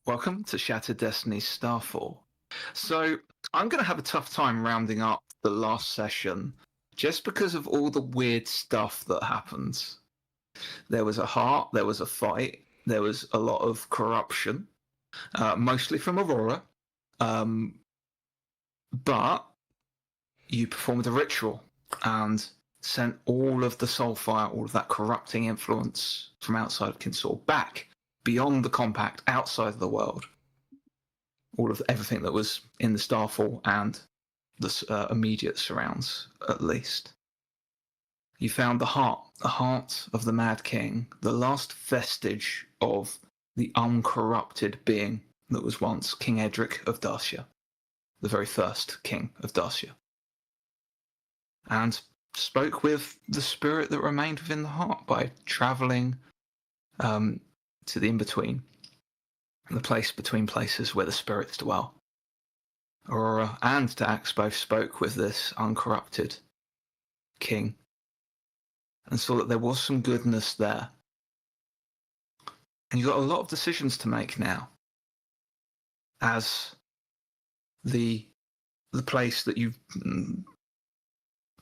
Welcome to Shattered Destinies Starfall. So, I'm going to have a tough time rounding up the last session just because of all the weird stuff that happens. There was a heart, there was a fight, there was a lot of corruption, mostly from Aurora. But you performed a ritual and sent all of the soulfire, all of that corrupting influence from outside of Kinsor back beyond the compact, outside of the world. All of everything that was in the Starfall and the immediate surrounds, at least. You found the heart of the Mad King, the last vestige of the uncorrupted being that was once King Edric of Darcia, the very first king of Darcia, and spoke with the spirit that remained within the heart by travelling to the in-between, the place between places where the spirits dwell. Aurora and Dax both spoke with this uncorrupted king and saw that there was some goodness there. And you've got a lot of decisions to make now, as the place that you've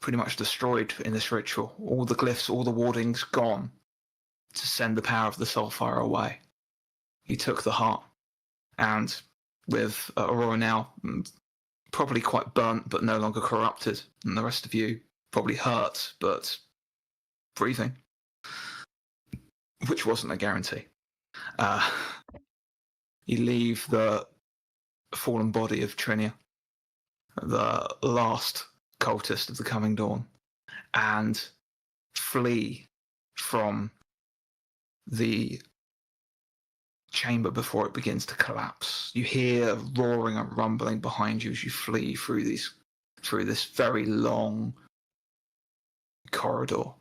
pretty much destroyed in this ritual, all the glyphs, all the wardings gone to send the power of the soulfire away. You took the heart, and with Aurora now probably quite burnt but no longer corrupted, and the rest of you probably hurt but breathing, which wasn't a guarantee. You leave the fallen body of Trinia, the last cultist of the coming dawn, and flee from the chamber before it begins to collapse. You hear roaring and rumbling behind you as you flee through this very long corridor.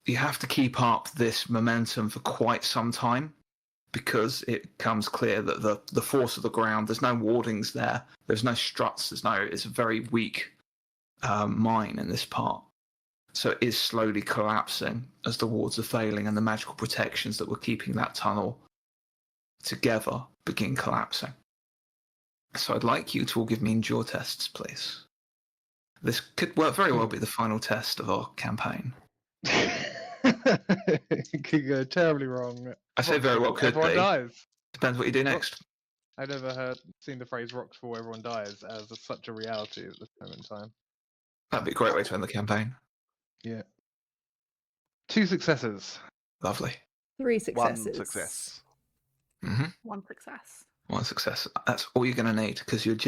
You have to keep up this momentum for quite some time, because it becomes clear that the force of the ground, there's no wardings there, there's no struts, it's a very weak mine in this part. So it is slowly collapsing as the wards are failing and the magical protections that were keeping that tunnel together begin collapsing. So I'd like you to all give me endure tests, please. This could very well be the final test of our campaign. It could go terribly wrong. I say very well could everyone be. Dies. Depends what you do next. I never seen the phrase "rocks fall, everyone dies" as such a reality at this moment in time. That'd be a great way to end the campaign. Yeah. 2 successes. Lovely. 3 successes. 1 success. Mm-hmm. 1 success. 1 success. That's all you're going to need, because you've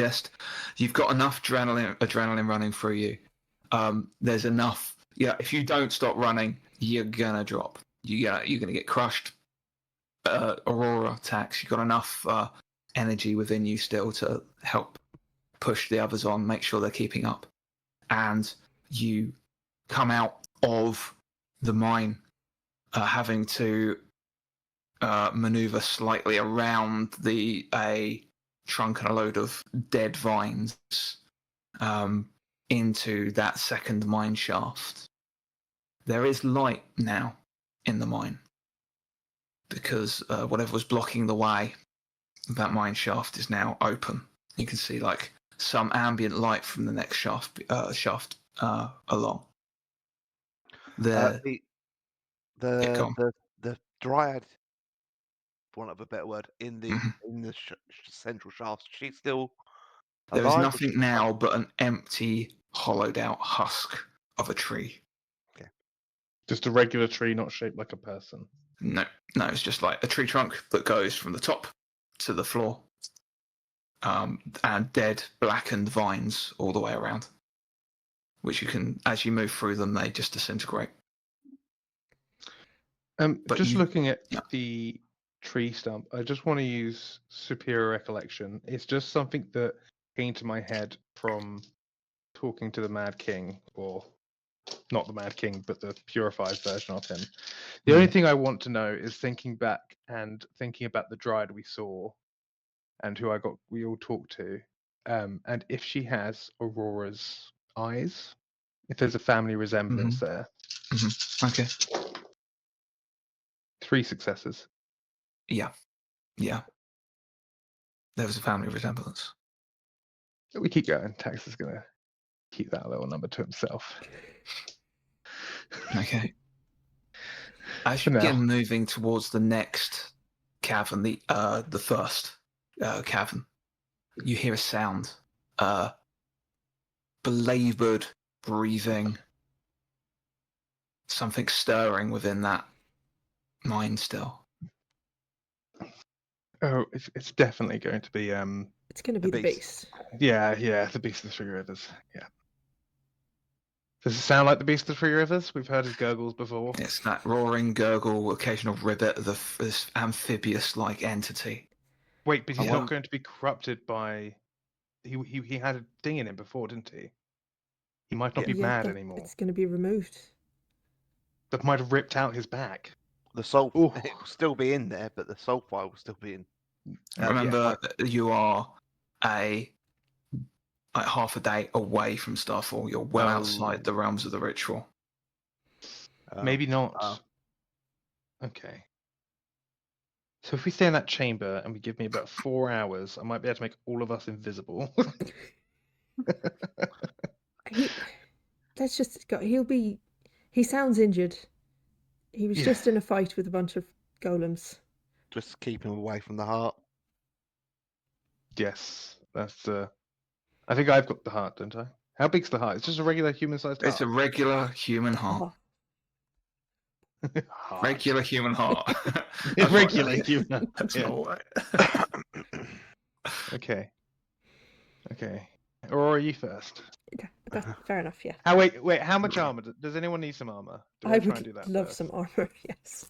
got enough adrenaline running through you. There's enough. Yeah, if you don't stop running, you're going to drop. You're going to get crushed. Aurora attacks. You've got enough energy within you still to help push the others on, make sure they're keeping up. And you come out of the mine having to maneuver slightly around a trunk and a load of dead vines into that second mine shaft. There is light now in the mine, because whatever was blocking the way, that mine shaft is now open. You can see like some ambient light from the next shaft along. The dryad, for want of a better word, in the central shaft, she's still alive. There is nothing now but an empty, hollowed out husk of a tree. Okay. Just a regular tree, not shaped like a person. No, it's just like a tree trunk that goes from the top to the floor, and dead, blackened vines all the way around, which you can, as you move through them, they just disintegrate. Looking at the tree stump, I just want to use superior recollection. It's just something that came to my head from talking to the Mad King, or not the Mad King, but the purified version of him. The only thing I want to know is thinking back and thinking about the Dryad we saw and who we all talked to, and if she has Aurora's eyes, if there's a family resemblance there. Mm-hmm. Okay. 3 successes. Yeah. There was a family resemblance. We keep going. Tax is gonna keep that little number to himself. Okay. As For you begin now. moving towards the next cavern, the first cavern, you hear a sound. Belabored breathing. Something stirring within that mine still. Oh, it's definitely going to be It's going to The be the beast. beast. yeah, the Beast of the Three Rivers. Yeah. Does it sound like the Beast of the Three Rivers? We've heard his gurgles before. It's that roaring, gurgle, occasional ribbit of this amphibious-like entity. Wait, but he's won't- not going to be corrupted by. He had a thing in him before, didn't he? He might not be mad anymore. It's going to be removed. That might have ripped out his back. The soul Ooh. it will still be in there, but the soul file will still be in. Remember, you are like half a day away from Starfall. You're well outside the realms of the ritual. Maybe not. oh. Okay. So if we stay in that chamber and we give me about 4 hours, I might be able to make all of us invisible. Let's just go. He sounds injured. He was Yeah. just in a fight with a bunch of golems. Just keep him away from the heart. Yes, that's. I think I've got the heart, don't I? How big's the heart? It's just a regular human-sized heart. It's a regular human heart. Heart. Regular human heart. Regular human. That's Yeah. not right. Okay. Or are you first? That's fair enough, yeah. Wait. How much armor? Does anyone need some armor? Do I try and do would that love first? some armor, yes.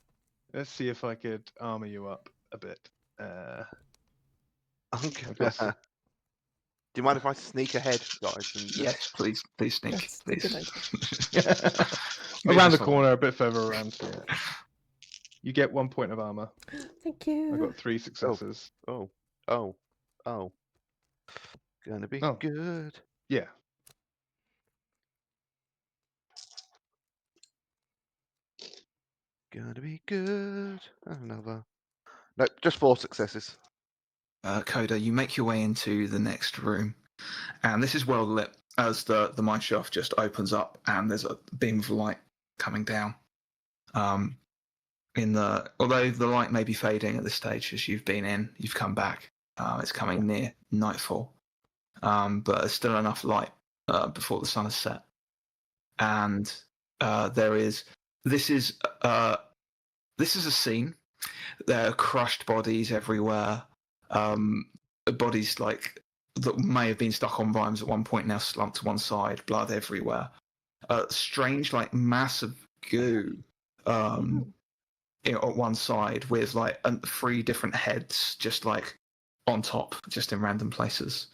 Let's see if I could armor you up a bit. Okay. I guess- Do you mind if I sneak ahead, guys? And just... Yes, please sneak. That's a Please. good Move around the us along. corner, a bit further around. Yeah. You get 1 point of armor. Thank you. I got 3 successes. Oh. Gonna be Oh. good. Yeah. Gonna be good. Another. No, just 4 successes. Coda, you make your way into the next room, and this is well lit as the mine shaft just opens up, and there's a beam of light coming down. Although the light may be fading at this stage as you've been in, you've come back. It's coming near nightfall, but there's still enough light before the sun has set, and this is a scene. There are crushed bodies everywhere. Bodies like that may have been stuck on vines at one point, now slumped to one side, blood everywhere. Strange, like massive goo at one side with like 3 different heads just like on top, just in random places.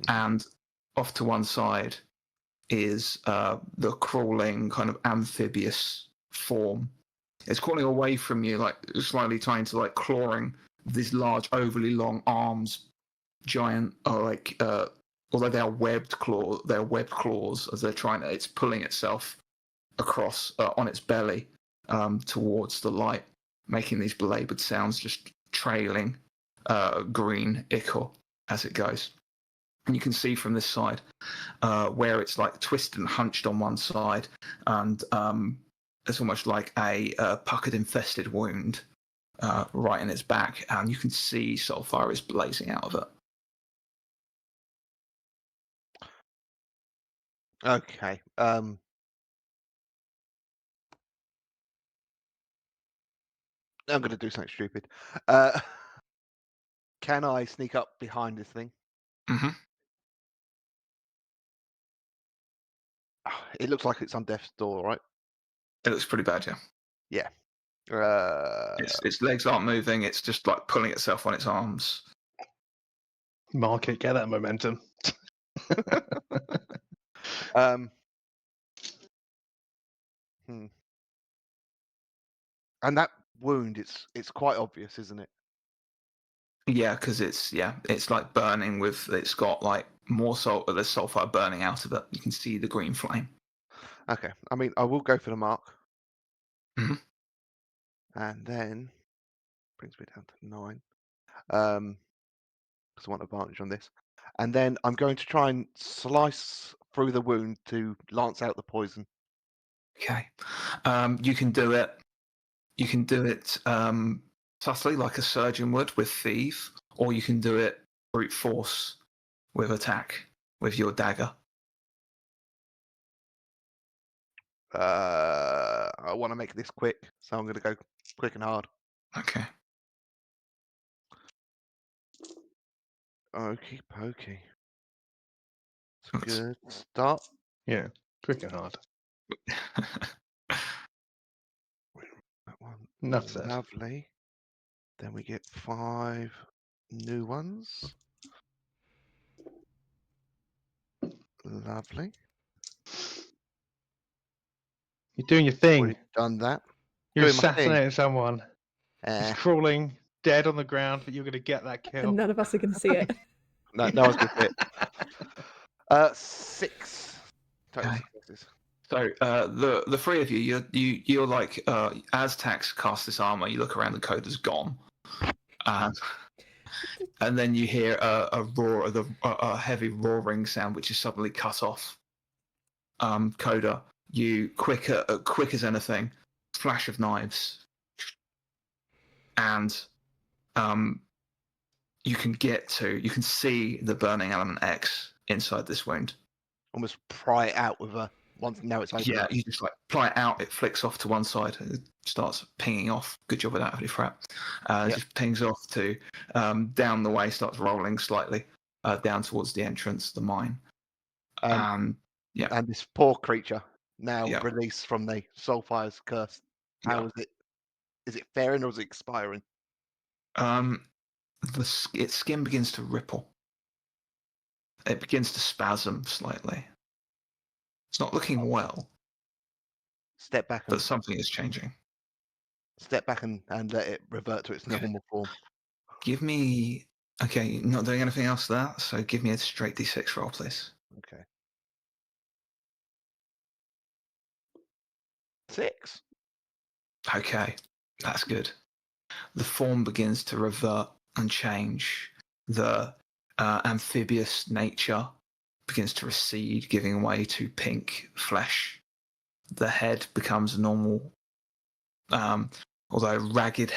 And off to one side is the crawling kind of amphibious form. It's crawling away from you, like slightly trying to like clawing these large, overly long arms, giant, although they are webbed claws as they're trying to. It's pulling itself across on its belly towards the light, making these belabored sounds, just trailing green ichor as it goes. And you can see from this side where it's like twisted and hunched on one side, and it's almost like a puckered infested wound right in its back, and you can see sulfur is blazing out of it. Okay. I'm gonna do something stupid. Can I sneak up behind this thing? Mm-hmm. It looks like it's on death's door, right? It looks pretty bad, yeah. Yeah. Its legs aren't moving. It's just like pulling itself on its arms. Mark it, get that momentum. And that wound, it's quite obvious, isn't it? Yeah, because it's like burning with. It's got like more salt. There's sulfur burning out of it. You can see the green flame. Okay. I mean, I will go for the mark. Mm-hmm. And then brings me down to 9. because I want advantage on this. And then I'm going to try and slice through the wound to lance out the poison. Okay. You can do it. You can do it subtly, like a surgeon would with thief, or you can do it brute force with attack with your dagger. I want to make this quick, so I'm going to go quick and hard. Okay. Okie pokey. It's a That's- good start. Yeah, quick and hard. That one. Enough said. Lovely. Then we get 5 new ones. Lovely. You're doing your thing. Already done that. You're doing my thing. assassinating someone. Eh, He's crawling dead on the ground, but you're going to get that kill. And none of us are going to see it. no one's going to fit. 6 total Okay. successes. So the three of you, you're like as Tax casts this armor, you look around, the coder's gone, and then you hear a roar of a heavy roaring sound, which is suddenly cut off. Coda, you quick as anything, flash of knives, and you can see the burning element X inside this wound. Almost pry it out with a once. Now it's open. Yeah, you just like pry it out, it flicks off to one side, it starts pinging off. Good job with that, holy crap. Yep. Just pings off to down the way, starts rolling slightly down towards the entrance, the mine. And Yeah. this poor creature now Yeah. released from the Soulfire's curse. How is it? Is it faring or is it expiring? Its skin begins to ripple. It begins to spasm slightly. It's not looking well, Step back and but something is changing. and let it revert to its Okay. normal form. Give me. Okay, not doing anything else there, so give me a straight d6 roll, please. Okay. 6. Okay, that's good. The form begins to revert and change. The amphibious nature begins to recede, giving way to pink flesh. The head becomes normal, although ragged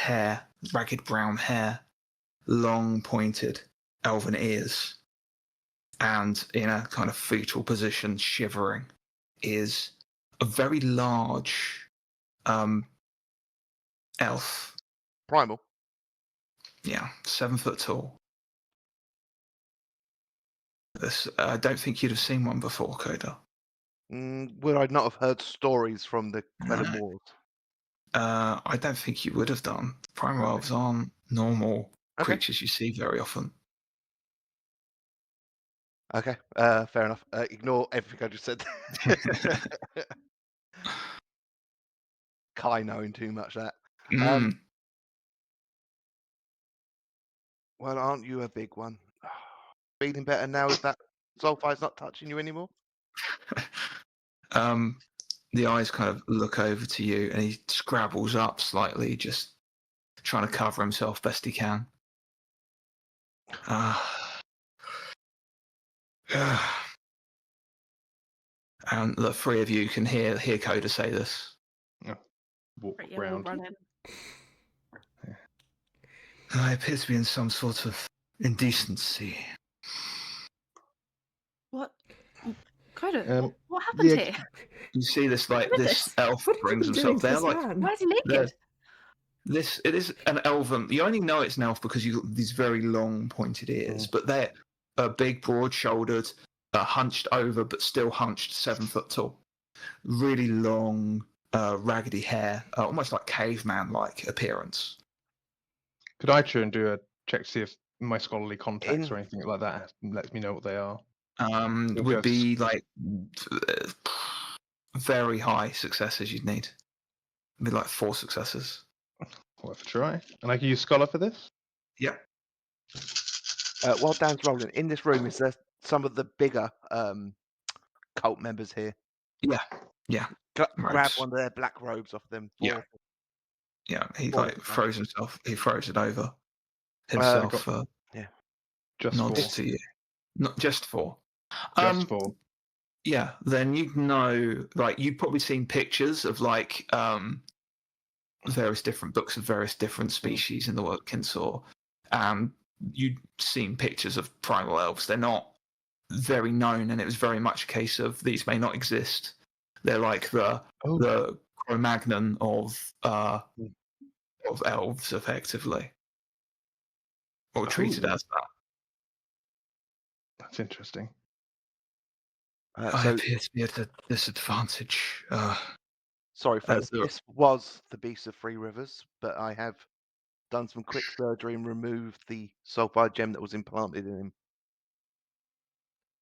brown hair, long pointed elven ears, and in a kind of fetal position, shivering, is a very large elf. Primal. Yeah, 7 foot tall. This, I don't think you'd have seen one before, Coda. Would I not have heard stories from the Quelling No. Wars? I don't think you would have done. Primal elves aren't normal Okay. creatures you see very often. Okay, fair enough. Ignore everything I just said. Kai knowing too much that. Mm. Well, aren't you a big one? Feeling better now if that Soulfire's not touching you anymore? The eyes kind of look over to you, and he scrabbles up slightly, just trying to cover himself best he can. And the three of you can hear Coda say this. Walk Right, yeah, we'll round. run in. I appear to be in some sort of indecency. What? Kind of. What happened yeah. here? You see this, like, Look at this this. elf What have you brings been doing himself to there, this like, man? Why is he naked? it is an elven. You only know it's an elf because you got these very long, pointed ears, but they're big, broad-shouldered, hunched over, but still hunched, 7 foot tall. Really long, raggedy hair, almost like caveman-like appearance. Could I try and do a check to see if my scholarly contacts or anything like that lets me know what they are? Would be like very high successes you'd need. It'd be like 4 successes. Worth a try. And I can use scholar for this? Yeah. While Dan's rolling, in this room, is there some of the bigger cult members here? Yeah. Grab Robes. one of their black robes off them. Yeah. Yeah, he Well, like throws himself. He throws it over himself. Yeah. Just nods 4. to you. Not just 4. Just 4. Yeah, then you'd know, like, you've probably seen pictures of, like, various different books of various different species in the world Kinsaw. You'd seen pictures of primal elves. They're not very known, and it was very much a case of these may not exist. They're like the Cro-Magnon of elves, effectively, or treated as that. That's interesting. I appear to be at a disadvantage. Sorry, folks. as a- This was the Beast of Three Rivers, but I have done some quick surgery and removed the sulfide gem that was implanted in him.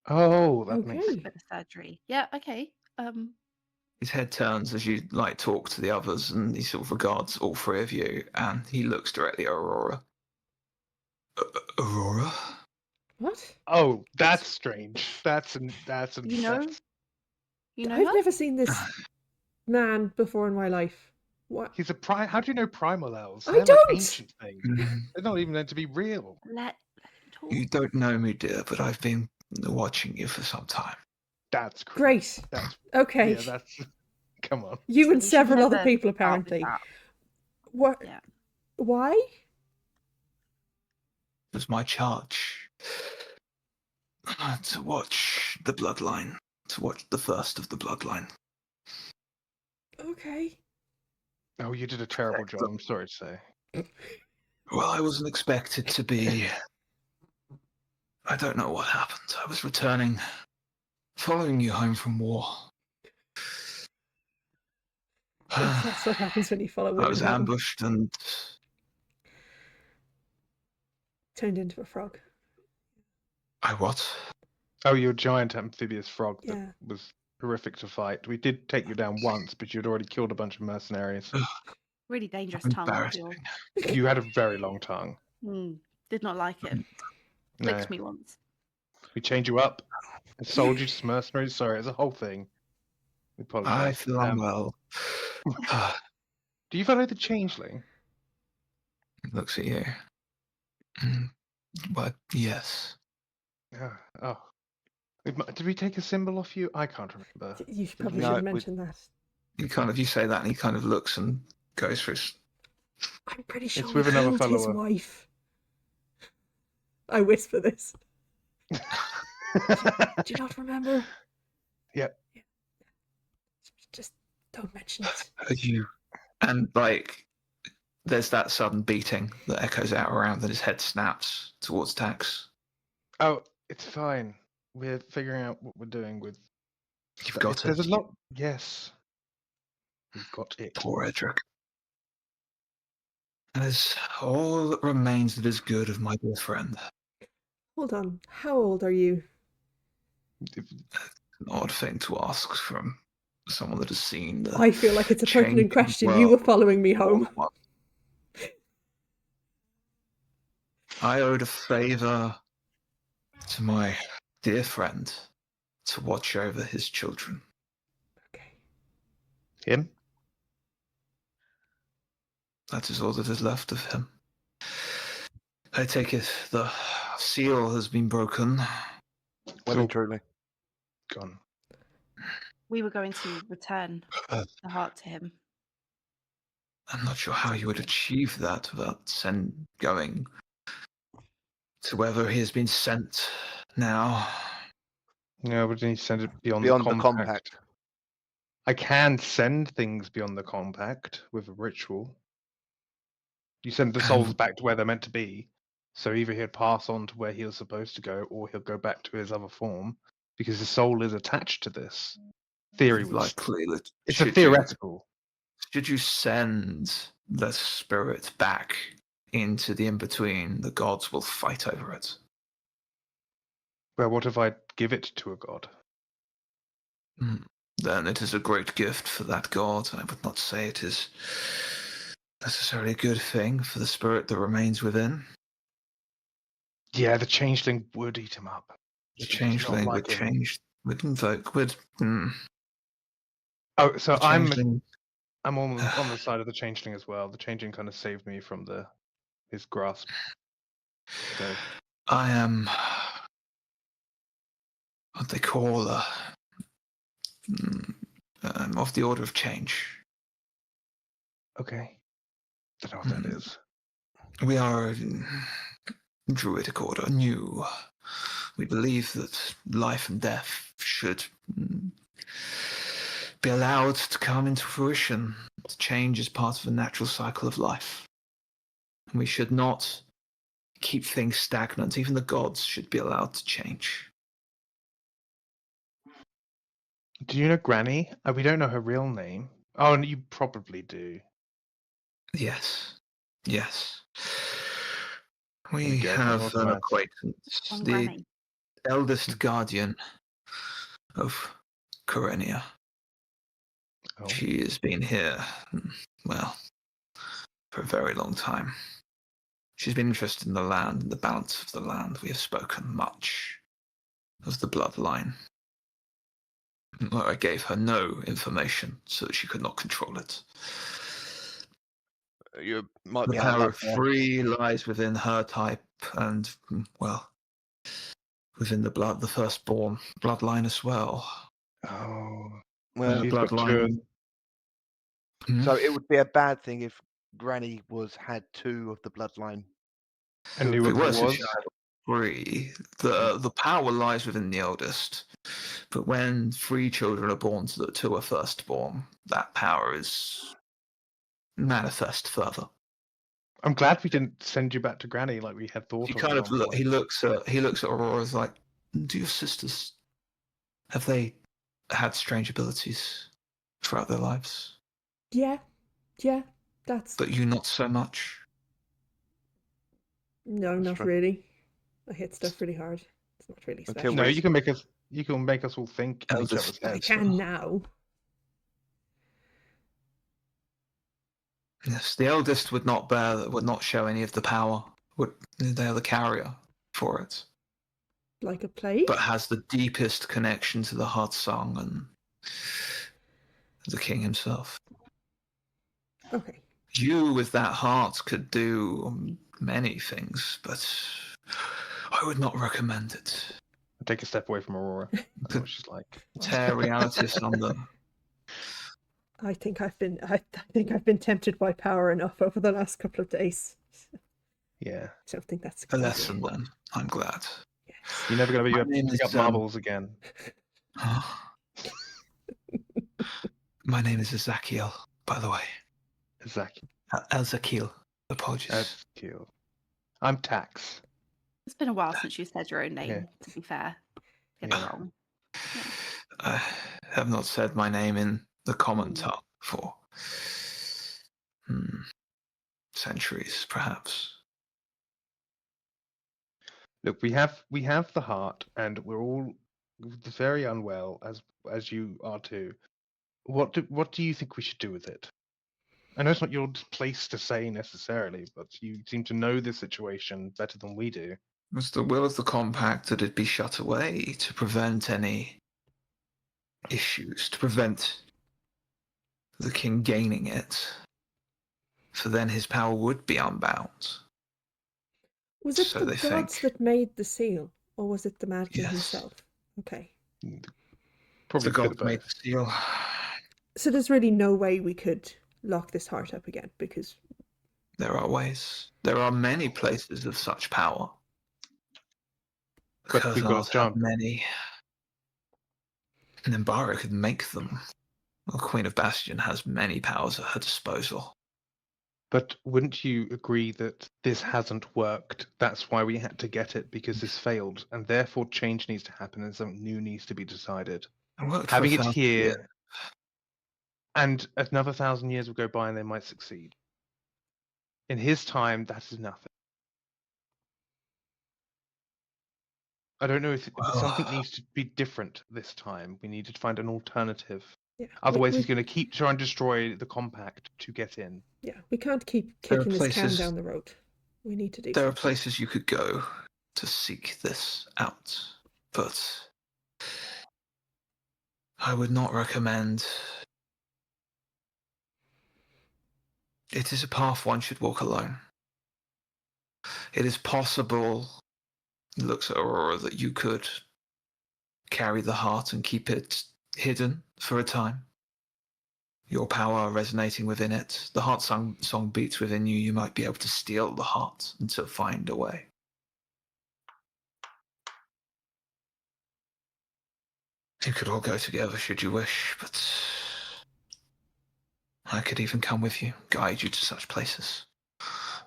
Oh, that makes Okay. sense. Bit of surgery. Yeah. Okay. His head turns as you like talk to the others, and he sort of regards all 3 of you, and he looks directly at Aurora. Aurora? What? Oh, that's strange. That's You know I've her? never seen this man before in my life. What? He's a prime. How do you know primal elves? I They're don't! like ancient things. They're not even meant to be real. Let him talk. You don't know me, dear, but I've been watching you for some time. That's creepy. Great. That's Okay. yeah. That's come on. You and We should several other never people, start with apparently. that. What? Yeah. Why? It was my charge to watch the bloodline, to watch the first of the bloodline. Okay. Oh, you did a terrible job. I'm sorry to say. Well, I wasn't expected to be. I don't know what happened. I was returning, following you home from war. That's what happens when you follow I women was home. ambushed and Turned into a frog. I what? Oh, you're a giant amphibious frog Yeah. that was horrific to fight. We did take you down once, but you'd already killed a bunch of mercenaries. Really dangerous tongue. Embarrassing. You had a very long tongue. Did not like it. No. Licked me once. We chained you up and sold you to mercenaries. Sorry, it's a whole thing. We I apologize. feel unwell. Do you follow the changeling? Looks at you. But yes. Oh. Did we take a symbol off you? I can't remember. You probably No, should have we- mentioned that. You say that, and he kind of looks and goes for his. I'm pretty sure It's we with another killed his follower. wife. I whisper this. Do you not remember? Yep. Just don't mention it. You and like there's that sudden beating that echoes out around, and his head snaps towards Tax. Oh, it's fine. We're figuring out what we're doing with. You've got it. There's a lot. Yes. We've got it. Poor Edric. That is all that remains that is good of my dear friend. Hold on. How old are you? An odd thing to ask from someone that has seen the. I feel like it's a pertinent changing question. You were world. following me home. I owed a favor to my dear friend to watch over his children. Okay. Him? That is all that is left of him. I take it the seal has been broken. Well and truly. Gone. We were going to return the heart to him. I'm not sure how you would achieve that without going to wherever he has been sent now. No, but then you send it beyond Beyond the the compact. I can send things beyond the compact with a ritual. You send the souls back to where they're meant to be. So either he'll pass on to where he was supposed to go, or he'll go back to his other form, because his soul is attached to this. Theory was Likely that it's a theoretical. Should you send the spirit back into the in-between, the gods will fight over it. Well, what if I give it to a god? Then it is a great gift for that god. I would not say it is necessarily a good thing for the spirit that remains within. Yeah, the changeling would eat him up. The It's not changeling like would him. change, would invoke, would. Oh, so The I'm changeling- on the side of the changeling as well. The changeling kind of saved me from his grasp. So I am what they call of the Order of Change. Okay. Don't know what that is. We are a druidic order, new. We believe that life and death should be allowed to come into fruition. Change is part of the natural cycle of life. And we should not keep things stagnant. Even the gods should be allowed to change. Do you know Granny? We don't know her real name. Oh, and you probably do. Yes. Yes. There We you go, have not an bad. acquaintance, On the Granny. eldest guardian of Corenia. Oh. She has been here, well, for a very long time. She's been interested in the land and the balance of the land. We have spoken much of the bloodline. I gave her no information so that she could not control it. You might The be out of power luck of there. free lies within her type and, well, within the firstborn bloodline as well. Oh. Well, The She's mature. bloodline. Hmm? so it would be a bad thing if Granny had 2 of the bloodline. And knew If it what that was a was. child of free, the power lies within the eldest. But when 3 children are born to the 2 are firstborn, that power is manifest further. I'm glad we didn't send you back to Granny like we had thought He of. kind at of one point. he looks at Aurora as like, do your sisters have they had strange abilities throughout their lives? Yeah, that's But you not so much. no, That's not true. really. I hit stuff really hard. It's not really Until special. No, we- you can make us all think in each Eldest- other's I heads. can now. Yes, the eldest would not show any of the power. They're the carrier for it, Like a plague? but has the deepest connection to the heart song and the king himself. Okay. You, with that heart, could do many things, but I would not recommend it. Take a step away from Aurora. I know what she's like. Tear reality asunder. I think I've been tempted by power enough over the last couple of days. Yeah. I don't think that's a A good lesson, idea. then. I'm glad. Yes. You're never going to My be name able to pick is, up marbles again. My name is Ezekiel, by the way. Zach. Ezekiel. Apologies. That's cute. I'm Tax. It's been a while since you said your own name, Yeah. to be fair. Get it Yeah. wrong. I have not said my name in the common Mm. tongue for centuries, perhaps. Look, we have the heart, and we're all very unwell, as you are too. What do you think we should do with it? I know it's not your place to say necessarily, but you seem to know the situation better than we do. It was the will of the compact that it be shut away to prevent any issues, to prevent the king gaining it. For then his power would be unbound. Was it So the they gods think. that made the seal, or was it the Mad King Yes. himself? Okay. Probably The a bit of gods made both. the seal. So there's really no way we could lock this heart up again because There are ways. There are many places of such power. But we've got Khazars to have jump. many. And Embara could make them. The Queen of Bastion has many powers at her disposal. But wouldn't you agree that this hasn't worked? That's why we had to get it, because this failed, and therefore change needs to happen and something new needs to be decided. It worked Having for it 1,000 here, years. and another 1,000 years will go by and they might succeed. In his time, that is nothing. I don't know if something Well, needs to be different this time. We need to find an alternative. yeah, Otherwise, we, he's going to keep trying to destroy the compact to get in. yeah, we can't keep There are kicking this can places- down the road. We need to do there are something. places you could go to seek this out, but I would not recommend. It is a path one should walk alone. It is possible It looks at Aurora that you could carry the heart and keep it hidden for a time. Your power resonating within it. The heart song beats within you. You might be able to steal the heart and to find a way. You could all go together should you wish, but I could even come with you, guide you to such places.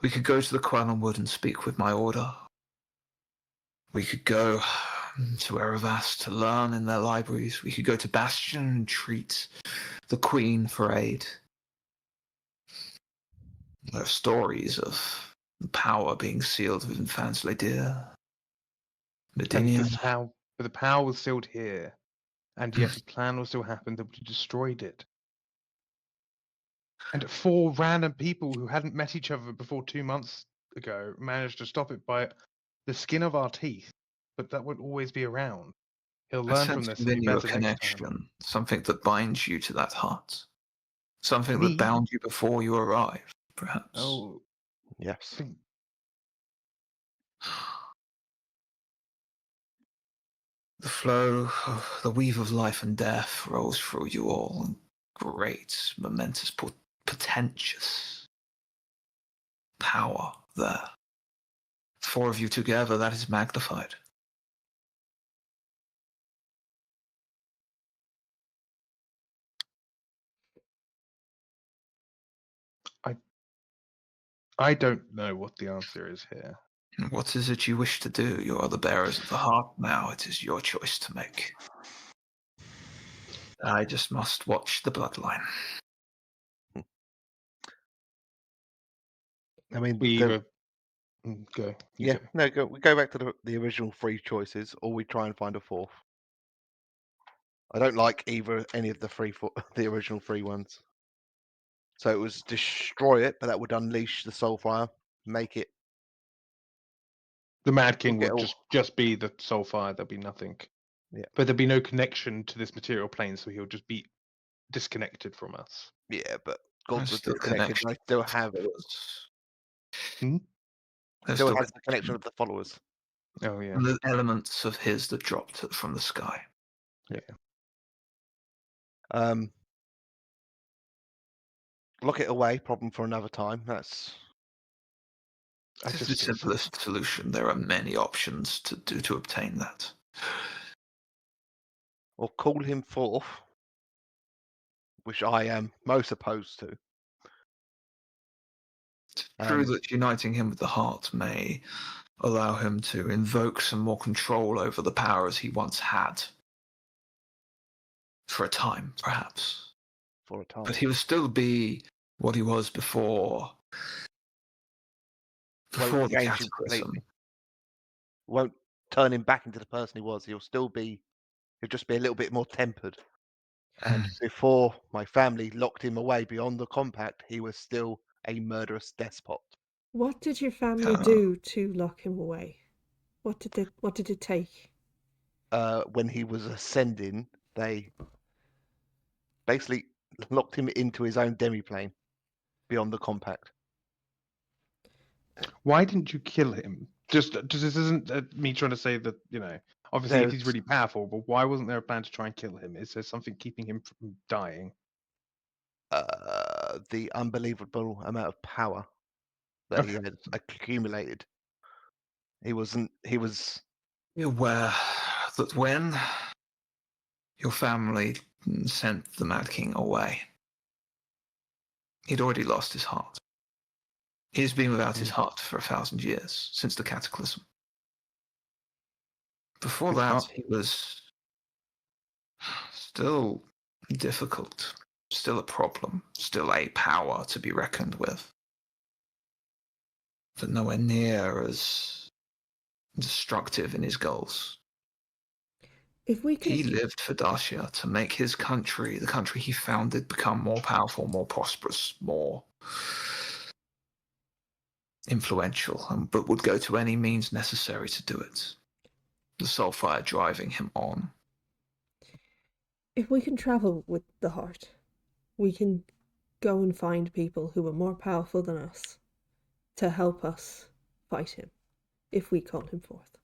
We could go to the Quellan Wood and speak with my order. We could go to Erebus to learn in their libraries. We could go to Bastion and treat the Queen for aid. There are stories of the power being sealed within Fansledir, Medinia. But the power was sealed here, and yet a plan will still happen that would have destroyed it. And 4 random people who hadn't met each other before 2 months ago managed to stop it by the skin of our teeth. But that won't always be around. He'll I learn from sense this and be within you a better next time. connection, something that binds you to that heart. Something Me? that bound you before you arrived, perhaps. Oh, Yes. The flow of the weave of life and death rolls through you all in great, momentous, portentous power there. 4 of you together, that is magnified. I don't know what the answer is here. What is it you wish to do? You are the bearers of the heart now. It is your choice to make. I just must watch the bloodline. I mean, We the- either go. yeah, Go. no, we go back to the original 3 choices, or we try and find a 4th. I don't like any of the original 3 ones. So it was destroy it, but that would unleash the Soulfire, make it. The Mad King We'll would get just be the Soulfire. There'd be nothing. Yeah. But there'd be no connection to this material plane, so he'll just be disconnected from us. Yeah, but gods are Still disconnected. connection. I still have. There's Still still has the connection with the followers. Oh yeah. and the elements of his that dropped from the sky. Lock it away. Problem for another time. That's. This is the simplest solution. There are many options to obtain that. Or call him forth, which I am most opposed to. It's true that uniting him with the heart may allow him to invoke some more control over the powers he once had. For a time, perhaps. For a time. But he will still be what he was before. Before the cataclysm. Won't turn him back into the person he was. He'll just be a little bit more tempered. And before my family locked him away beyond the compact, he was still a murderous despot. What did your family do to lock him away? What did it take? When he was ascending, they basically locked him into his own demiplane beyond the compact. Why didn't you kill him? Just this isn't me trying to say that, obviously if he's really powerful, but why wasn't there a plan to try and kill him? Is there something keeping him from dying? The unbelievable amount of power that he had accumulated. He was. Be aware that when your family sent the Mad King away, he'd already lost his heart. He's been without his heart for 1,000 years, since the cataclysm. Before that, he was still difficult, still a problem, still a power to be reckoned with. But nowhere near as destructive in his goals. He lived for Dacia to make his country, the country he founded, become more powerful, more prosperous, more influential, but would go to any means necessary to do it. The Soulfire driving him on. If we can travel with the heart, we can go and find people who are more powerful than us to help us fight him, if we call him forth.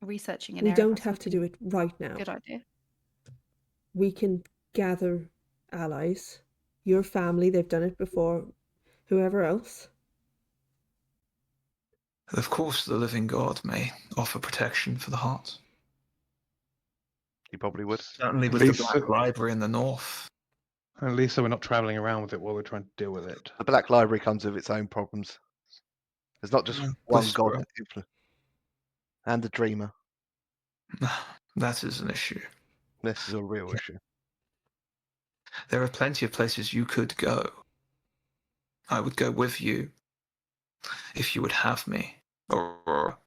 researching an We area. don't That's have to something- do it right now. Good idea. We can gather allies. Your family, they've done it before. Whoever else. Of course, the living God may offer protection for the heart. You probably would. Certainly At with the least- Black Library in the north. At least so we're not traveling around with it while we're trying to deal with it. The Black Library comes with its own problems. There's not just Yeah, one Whisperer. god and the Dreamer. That is an issue. This is a real issue. There are plenty of places you could go. I would go with you if you would have me. Or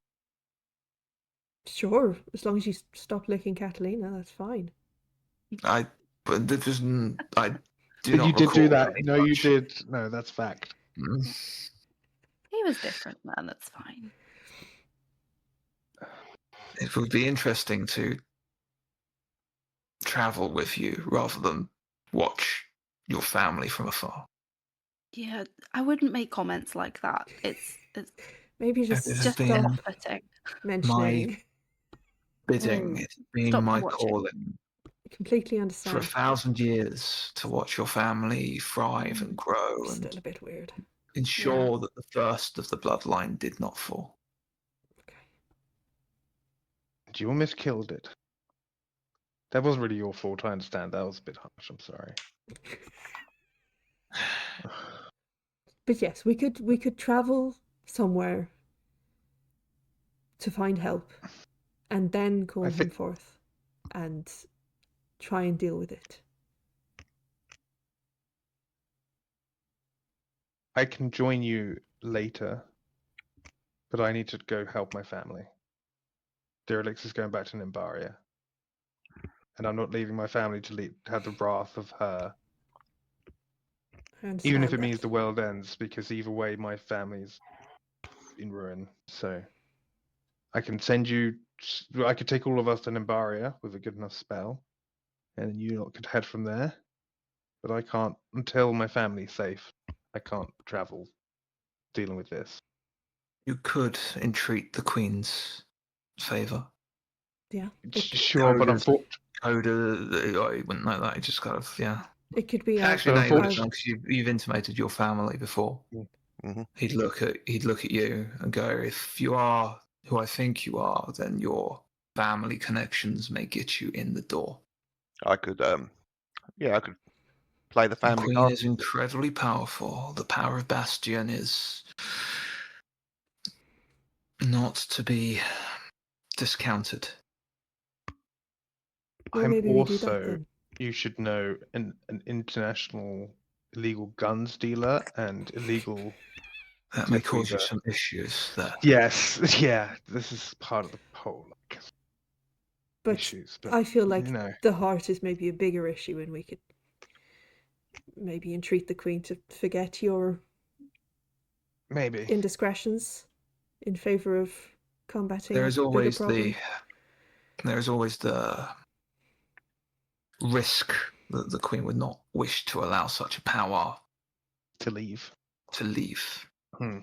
Sure, as long as you stop licking Catalina, that's fine. I do You not did do recall that. very No, you much. did. No, that's fact. He was different, man. That's fine. It would be interesting to travel with you rather than watch your family from afar. Yeah, I wouldn't make comments like that. It's Maybe just This has just been off-putting. mentioning. bidding. Mm. It's been Stop my watching. calling Completely for understand. 1,000 years to watch your family thrive and grow Still and a bit weird. ensure that the first of the bloodline did not fall. You almost killed it. That wasn't really your fault. I understand. That was a bit harsh. I'm sorry. But yes, we could travel somewhere to find help, and then call him forth, and try and deal with it. I can join you later, but I need to go help my family. Derelix is going back to Nimbaria, and I'm not leaving my family to have the wrath of her, I understand even if it that. means the world ends. Because either way, my family's in ruin. So I can send you. I could take all of us to Nimbaria with a good enough spell, and then you lot could head from there. But I can't until my family's safe. I can't travel dealing with this. You could entreat the Queen's favour. Yeah, Sure, but unfortunately, I wouldn't know that. I just kind of, yeah. it could be Actually, no, you would have done unfortunately- because you've intimated your family before. Mm-hmm. He'd look at you and go, "If you are who I think you are, then your family connections may get you in the door." I could, I could play the The family Queen card. is incredibly powerful. The power of Bastion is not to be discounted. Well, I'm maybe we do that also, then. you should know, an international illegal guns dealer and illegal. That may Tip cause you reader. some issues there. Yes, yeah, this is part of the whole But issues. But I feel like you know, the heart is maybe a bigger issue, and we could maybe entreat the Queen to forget your maybe indiscretions in favour of combating There is a bigger always problem. the risk that the Queen would not wish to allow such a power to leave. to leave. Hmm.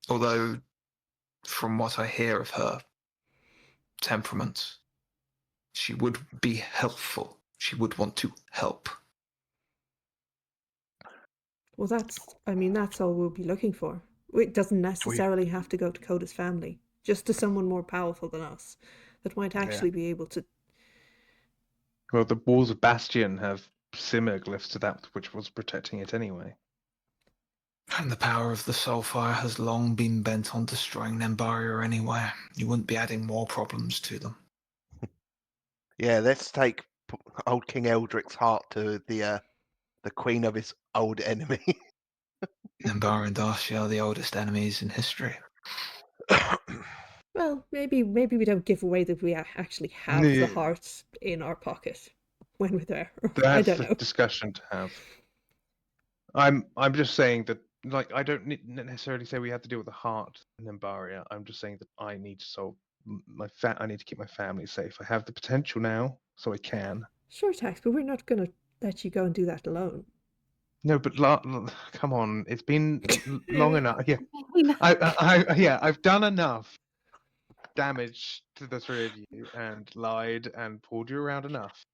Although, from what I hear of her temperament, she would be helpful. She would want to help. Well, that's all we'll be looking for. It doesn't necessarily have to go to Coda's family, just to someone more powerful than us that might actually be able to. Well, the walls of Bastion have similar glyphs to that which was protecting it anyway. And the power of the Soulfire has long been bent on destroying Nembaria anyway. You wouldn't be adding more problems to them. Yeah, let's take old King Eldric's heart to the queen of his old enemy. Nembaria and Darcy are the oldest enemies in history. Well, maybe we don't give away that we actually have the Yeah. heart in our pocket when we're there. I That's don't the know. discussion to have. I'm just saying that, like, I don't necessarily say we have to deal with the heart in Nembaria. I'm just saying that I need to solve I need to keep my family safe. I have the potential now, so I can. Sure, Tax, but we're not going to let you go and do that alone. No, but come on, it's been long enough. Yeah, We know. I've done enough damage to the three of you and lied and pulled you around enough,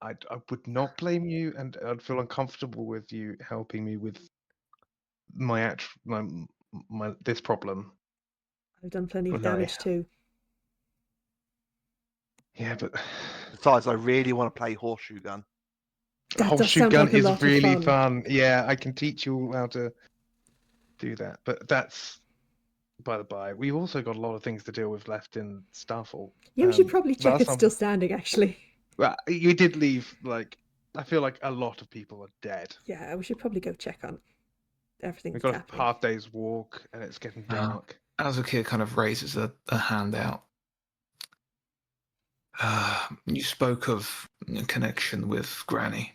I would not blame you, and I'd feel uncomfortable with you helping me with my this problem. I've done plenty of No. damage too. Yeah, but Besides, I really want to play horseshoe gun. That does horseshoe sound gun like a is lot of really fun. fun. Yeah, I can teach you all how to do that. But that's by the by. We've also got a lot of things to deal with left in Starfall. Yeah, we should probably check last it's time- still standing, actually. Well, you did leave. Like, I feel like a lot of people are dead. Yeah, we should probably go check on everything We've that's got a happening. half day's walk, and it's getting dark. Azukir kind of raises a hand out. You spoke of a connection with Granny.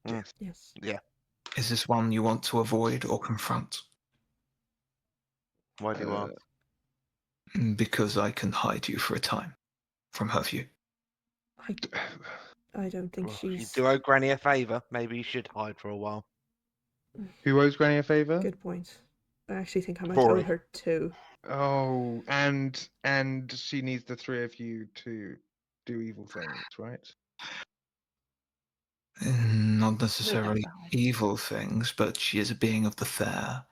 Yes. Is this one you want to avoid or confront? Why do you ask? Because I can hide you for a time from her view. I don't think Well, if you she's... do owe Granny a favour, maybe you should hide for a while. Who owes Granny a favour? Good point. I actually think I might Rory. owe her too. Oh, and she needs the three of you to do evil things, right? Not necessarily behind. evil things, but she is a being of the fair.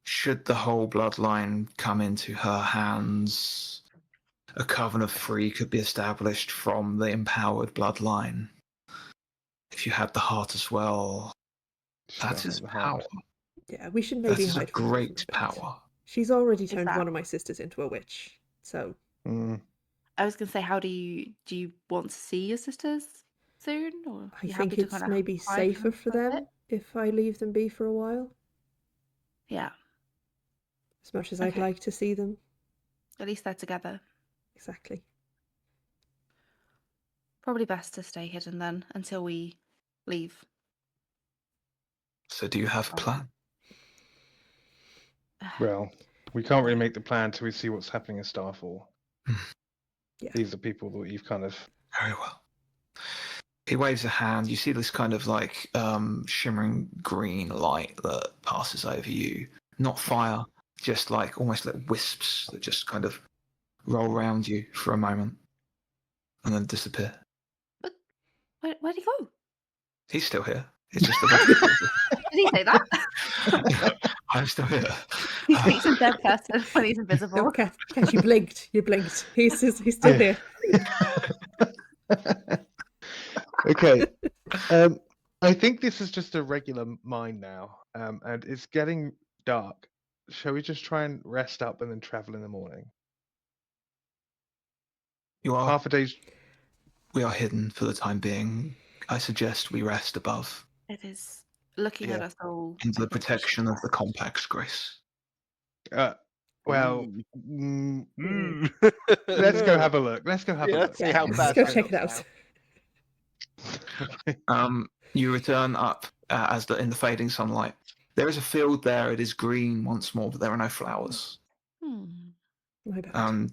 Should the whole bloodline come into her hands, a coven of three could be established from the empowered bloodline. If you had the heart as well, She that doesn't is have the power. heart. Yeah, we should That maybe is a hide from her for great a bit. power. She's already Is turned that- one of my sisters into a witch, so Mm. I was going to say, how do you want to see your sisters soon? Or I you think happy to it's kind of maybe hide safer for a bit? them if I leave them be for a while. Yeah, As much as I'd Okay. like to see them. at least they're together. Exactly. Probably best to stay hidden then until we leave. So do you have a plan? Well, we can't really make the plan till we see what's happening in Starfall. Yeah. These are people that you've kind of... Very well. He waves a hand. You see this kind of like shimmering green light that passes over you. Not fire, just like almost like wisps that just kind of roll around you for a moment and then disappear. Where'd he go? He's still here. It's just a Did he say that? I'm still here. He speaks in third person when he's invisible. Okay, you blinked. You blinked. He's still here. Okay. I think this is just a regular mine now, and it's getting dark. Shall we just try and rest up and then travel in the morning? You are. Half a day's... We are hidden for the time being. I suggest we rest above, It is looking at Yeah. us all. into I the think we should protection of the rest. compact's grace. well, Mm. let's go have a look. Let's go have a Yeah, look. see Yeah, how let's bad go that check it looks out. now. You return up in the fading sunlight. There is a field there. It is green once more, but there are no flowers. My bad.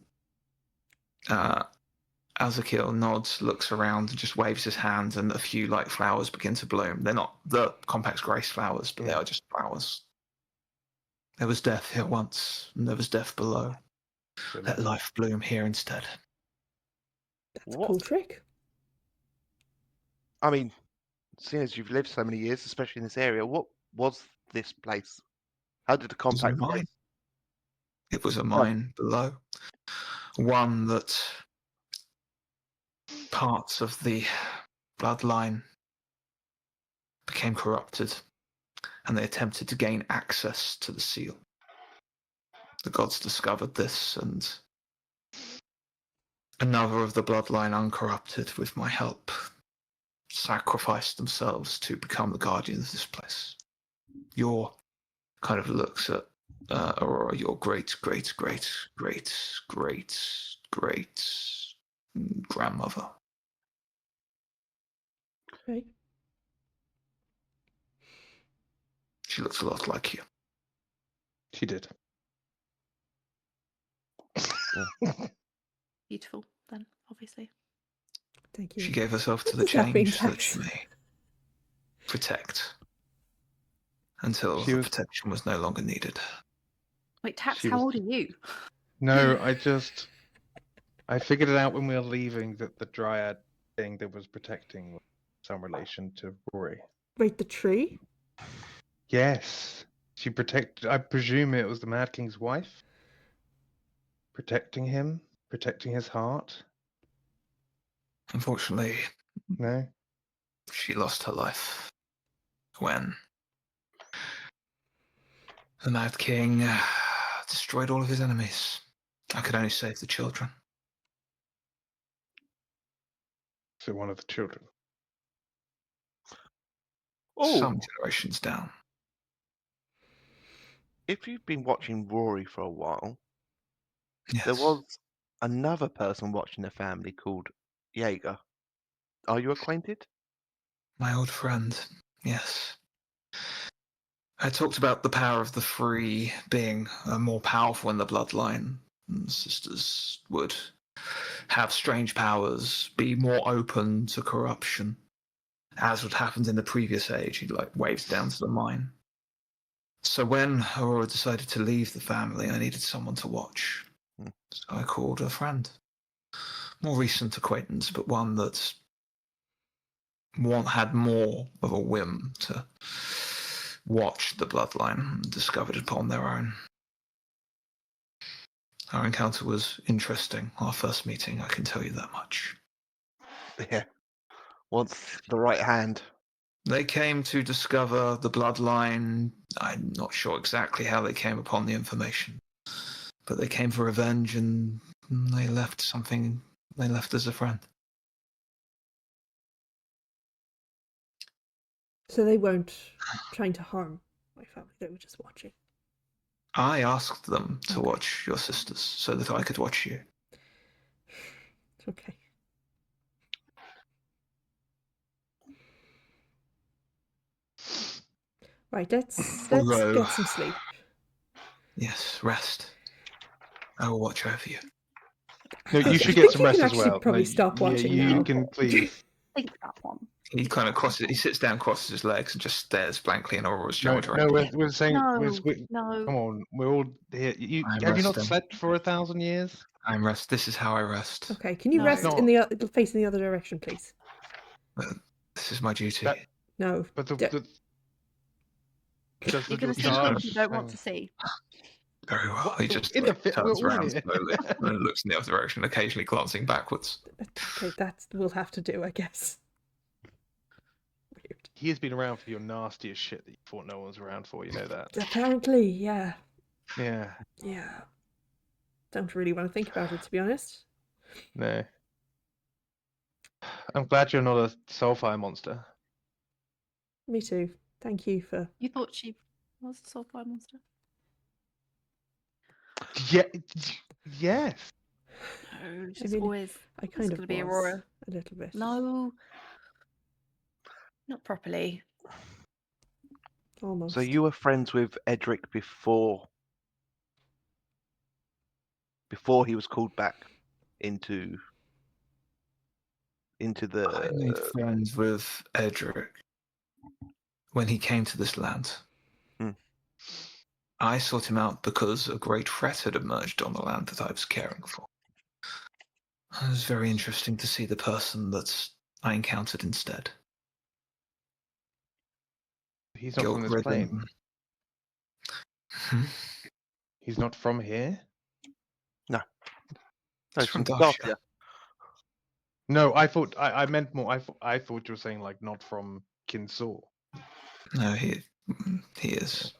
Azakil nods, looks around, and just waves his hand, and a few like flowers begin to bloom. They're not the compact's grace flowers, but they are just flowers. There was death here once, and there was death below. Let life bloom here instead. That's a cool trick. I mean, seeing as you've lived so many years, especially in this area, what was this place? How did the It was a compact mine. It was a mine below. One that parts of the bloodline became corrupted, and they attempted to gain access to the seal. The gods discovered this, and another of the bloodline, uncorrupted with my help, sacrificed themselves to become the guardians of this place. Your kind of looks at Aurora, your great grandmother. Right. She looks a lot like you. She did. Beautiful, then, obviously. Thank you. She gave herself to the What does that mean, change so that Tax? she may protect until She the was- protection was no longer needed. Wait, Tax, She how was- old are you? No, I figured it out when we were leaving that the dryad thing that was protecting was some relation to Rory. Wait, the tree? Yes. She protected, I presume it was the Mad King's wife? Protecting him? Protecting his heart? Unfortunately, No? she lost her life when the Mad King destroyed all of his enemies. I could only save the children. So one of the children. Oh, Some generations down. if you've been watching Rory for a while, Yes. there was another person watching the family called Jaeger. Are you acquainted? My old friend. Yes. I talked about the power of the free being more powerful in the bloodline. And sisters would have strange powers, be more open to corruption, as what happened in the previous age. He waves down to the mine. So when Aurora decided to leave the family, I needed someone to watch. So I called a friend, more recent acquaintance, but one that had more of a whim to watch the bloodline and discovered it upon their own. Our encounter was interesting. Our first meeting, I can tell you that much. Yeah. Wants the right hand. They came to discover the bloodline. I'm not sure exactly how they came upon the information, but they came for revenge and they left something. They left as a friend. So they weren't trying to harm my family, they were just watching. I asked them to Okay. watch your sisters so that I could watch you. It's okay. Right, let's Although- get some sleep. Yes, rest. I will watch over you. No, I you should think get some you rest can as actually well. probably No, stop watching you now. can please. Think that one. He kind of crosses. He sits down, crosses his legs, and just stares blankly in Aurora's No, shoulder. we're saying. No, Come no. on, we're all here. I'm Have you not resting. slept for 1,000 years? I'm rest. This is how I rest. Okay, can you No. rest Not- in the facing the other direction, please? This is my duty. That- No. But does You're the going to see charge things you don't want to see. Very well. What? He just In the fit, we're turns all around here. slowly and looks in the other direction, occasionally glancing backwards. Okay, that we'll have to do, I guess. Weird. He has been around for your nastiest shit that you thought no one was around for. You know that. Apparently, yeah. Yeah. Yeah. Don't really want to think about it, to be honest. No. I'm glad you're not a soulfire monster. Me too. Thank you for... You thought she was a soulfire monster? Yeah. Yes. No, she's mean, always I kind it's of going to be was Aurora. a little bit. No, not properly. Almost. So you were friends with Edric before he was called back into I made the. friends with Edric when he came to this land. Hmm. I sought him out because a great threat had emerged on the land that I was caring for. It was very interesting to see the person that I encountered instead. He's not from this Guilt-ridden. plane. Hmm? He's not from here. No, He's it's from from Darshire. Darshire. No, I thought I meant more. I thought you were saying like not from Kinsor. No, he is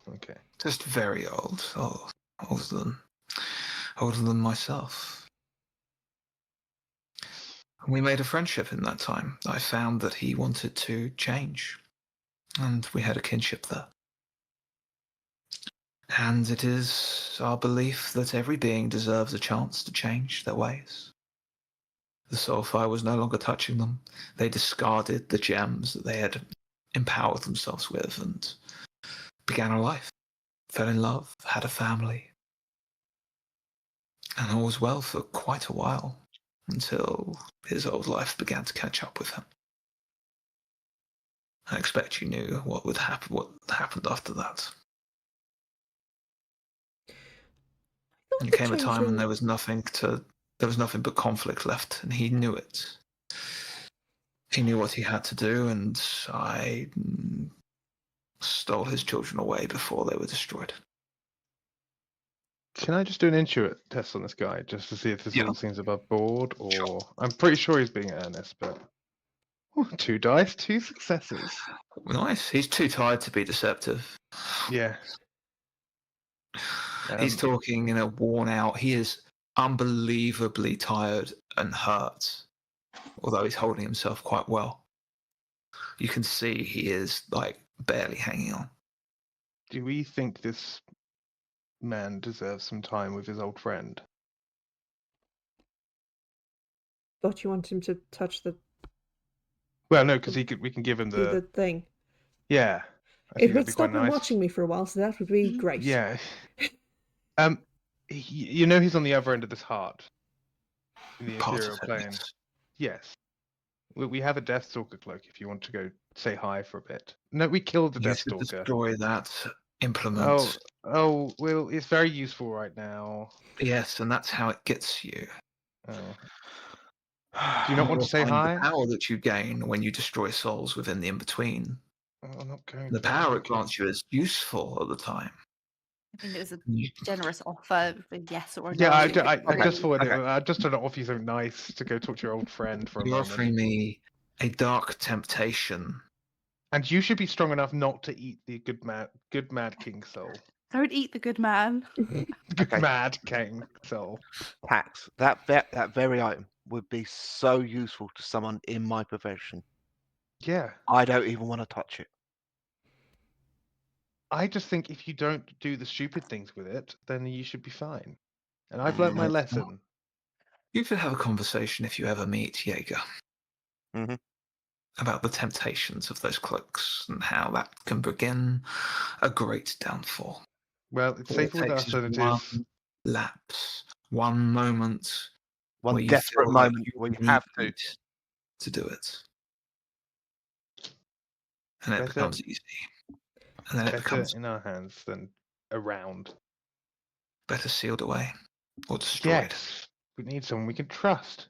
Okay. just very old, older than myself. We made a friendship in that time. I found that he wanted to change, and we had a kinship there. And it is our belief that every being deserves a chance to change their ways. The Soulfire was no longer touching them. They discarded the gems that they had empowered themselves with and began a life, fell in love, had a family. And all was well for quite a while, until his old life began to catch up with him. I expect you knew what happened after that. Not There the came a time when changeling. there was nothing but conflict left, and he knew it. He knew what he had to do, and I stole his children away before they were destroyed. Can I just do an intuit test on this guy just to see if this Yeah. all seems above board, or Sure. I'm pretty sure he's being earnest, but 2 dice, 2 successes. Nice. He's too tired to be deceptive. Yeah. He's talking in a worn out. He is unbelievably tired and hurt, although he's holding himself quite well. You can see he is like barely hanging on. Do we think this man deserves some time with his old friend? Thought you wanted him to touch the Well, no, because we can give him do the the thing. yeah. I It think would that'd be quite stop him nice. watching me for a while, so that would be Mhm. great. Yeah. You know he's on the other end of this heart in the Part ethereal of it, plane. yes. Yes. We have a Deathstalker cloak if you want to go say hi for a bit. No, we killed the You should Deathstalker. destroy that implement. Oh, well, it's very useful right now. Yes, and that's how it gets you. Oh. Do you not want You'll to say find hi? the power that you gain when you destroy souls within the in-between. Oh, I'm not going The to. power it grants you is useful at the time. I mean, it was a You- generous offer, a yes or a Yeah, no. I Okay, just thought okay. I just trying to offer you something nice to go talk to your old friend for a You're moment. offering me a dark temptation. And you should be strong enough not to eat the good mad king soul. Don't eat the good man. Good Okay. mad king soul. Tax. That very item would be so useful to someone in my profession. Yeah. I don't even want to touch it. I just think if you don't do the stupid things with it, then you should be fine. And I've learnt my It's not- lesson. You could have a conversation if you ever meet Jaeger Mhm. about the temptations of those cloaks and how that can begin a great downfall. Well, it's All it safer with takes us than is it is. one lapse, one moment One where you desperate feel like moment you where you have to. need to do it. And it Better- becomes easy. And then it Better becomes in our hands than around. better sealed away or destroyed. Yes. We need someone we can trust.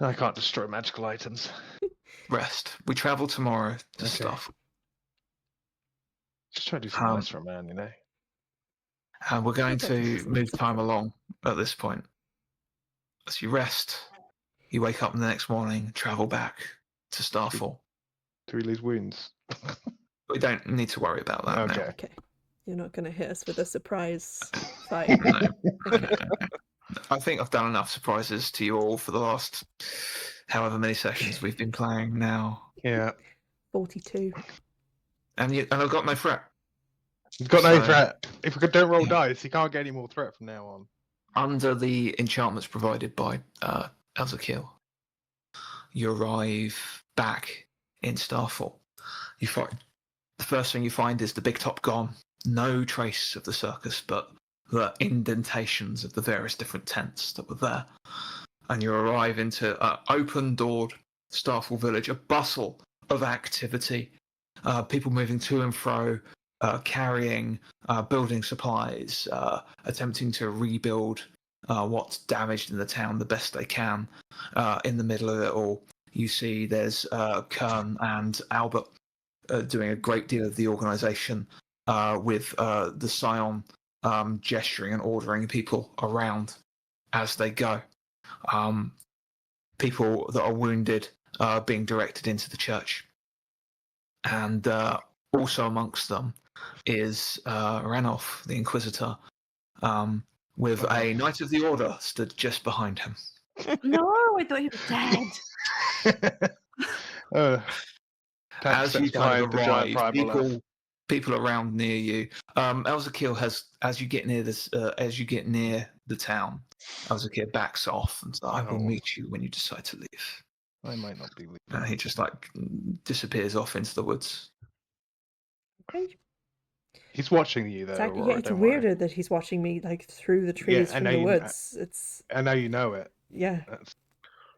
I can't destroy magical items. Rest. We travel tomorrow to Okay. stuff. Just try to do something Um, nice for a man, you know. And we're going I'd like to see to some move stuff. time along at this point. As you rest, you wake up the next morning and travel back to Starfall. To release wounds. We don't need to worry about that Okay. now. Okay. You're not going to hit us with a surprise fight. No. Okay. I think I've done enough surprises to you all for the last however many sessions we've been playing now. Yeah. 42. And I've got no threat. He's got no So- threat. If we don't roll Yeah. dice, he can't get any more threat from now on. Under the enchantments provided by Elzakil, you arrive back in Starfall. You find the first thing you find is the big top gone. No trace of the circus, but the indentations of the various different tents that were there. And you arrive into open-doored Starfall village, a bustle of activity. People moving to and fro, carrying building supplies, attempting to rebuild what's damaged in the town the best they can. In the middle of it all, you see there's Kern and Albert doing a great deal of the organisation with the Scion gesturing and ordering people around as they go. People that are wounded being directed into the church. And also amongst them is Ranulf, the Inquisitor, with a Knight of the Order stood just behind him. No, I thought he was dead. As you kind of the giant arrive, primal people around near you. Elzakil has, as you get near the town, Elzakil backs off and says, "I will Oh. meet you when you decide to leave." I might not be leaving. And he just like disappears off into the woods. Okay. He's watching you though. Exactly. Aurora, Yeah, it's don't worry. weirder that he's watching me like through the trees I from know the you- woods. It's I know you know it. yeah,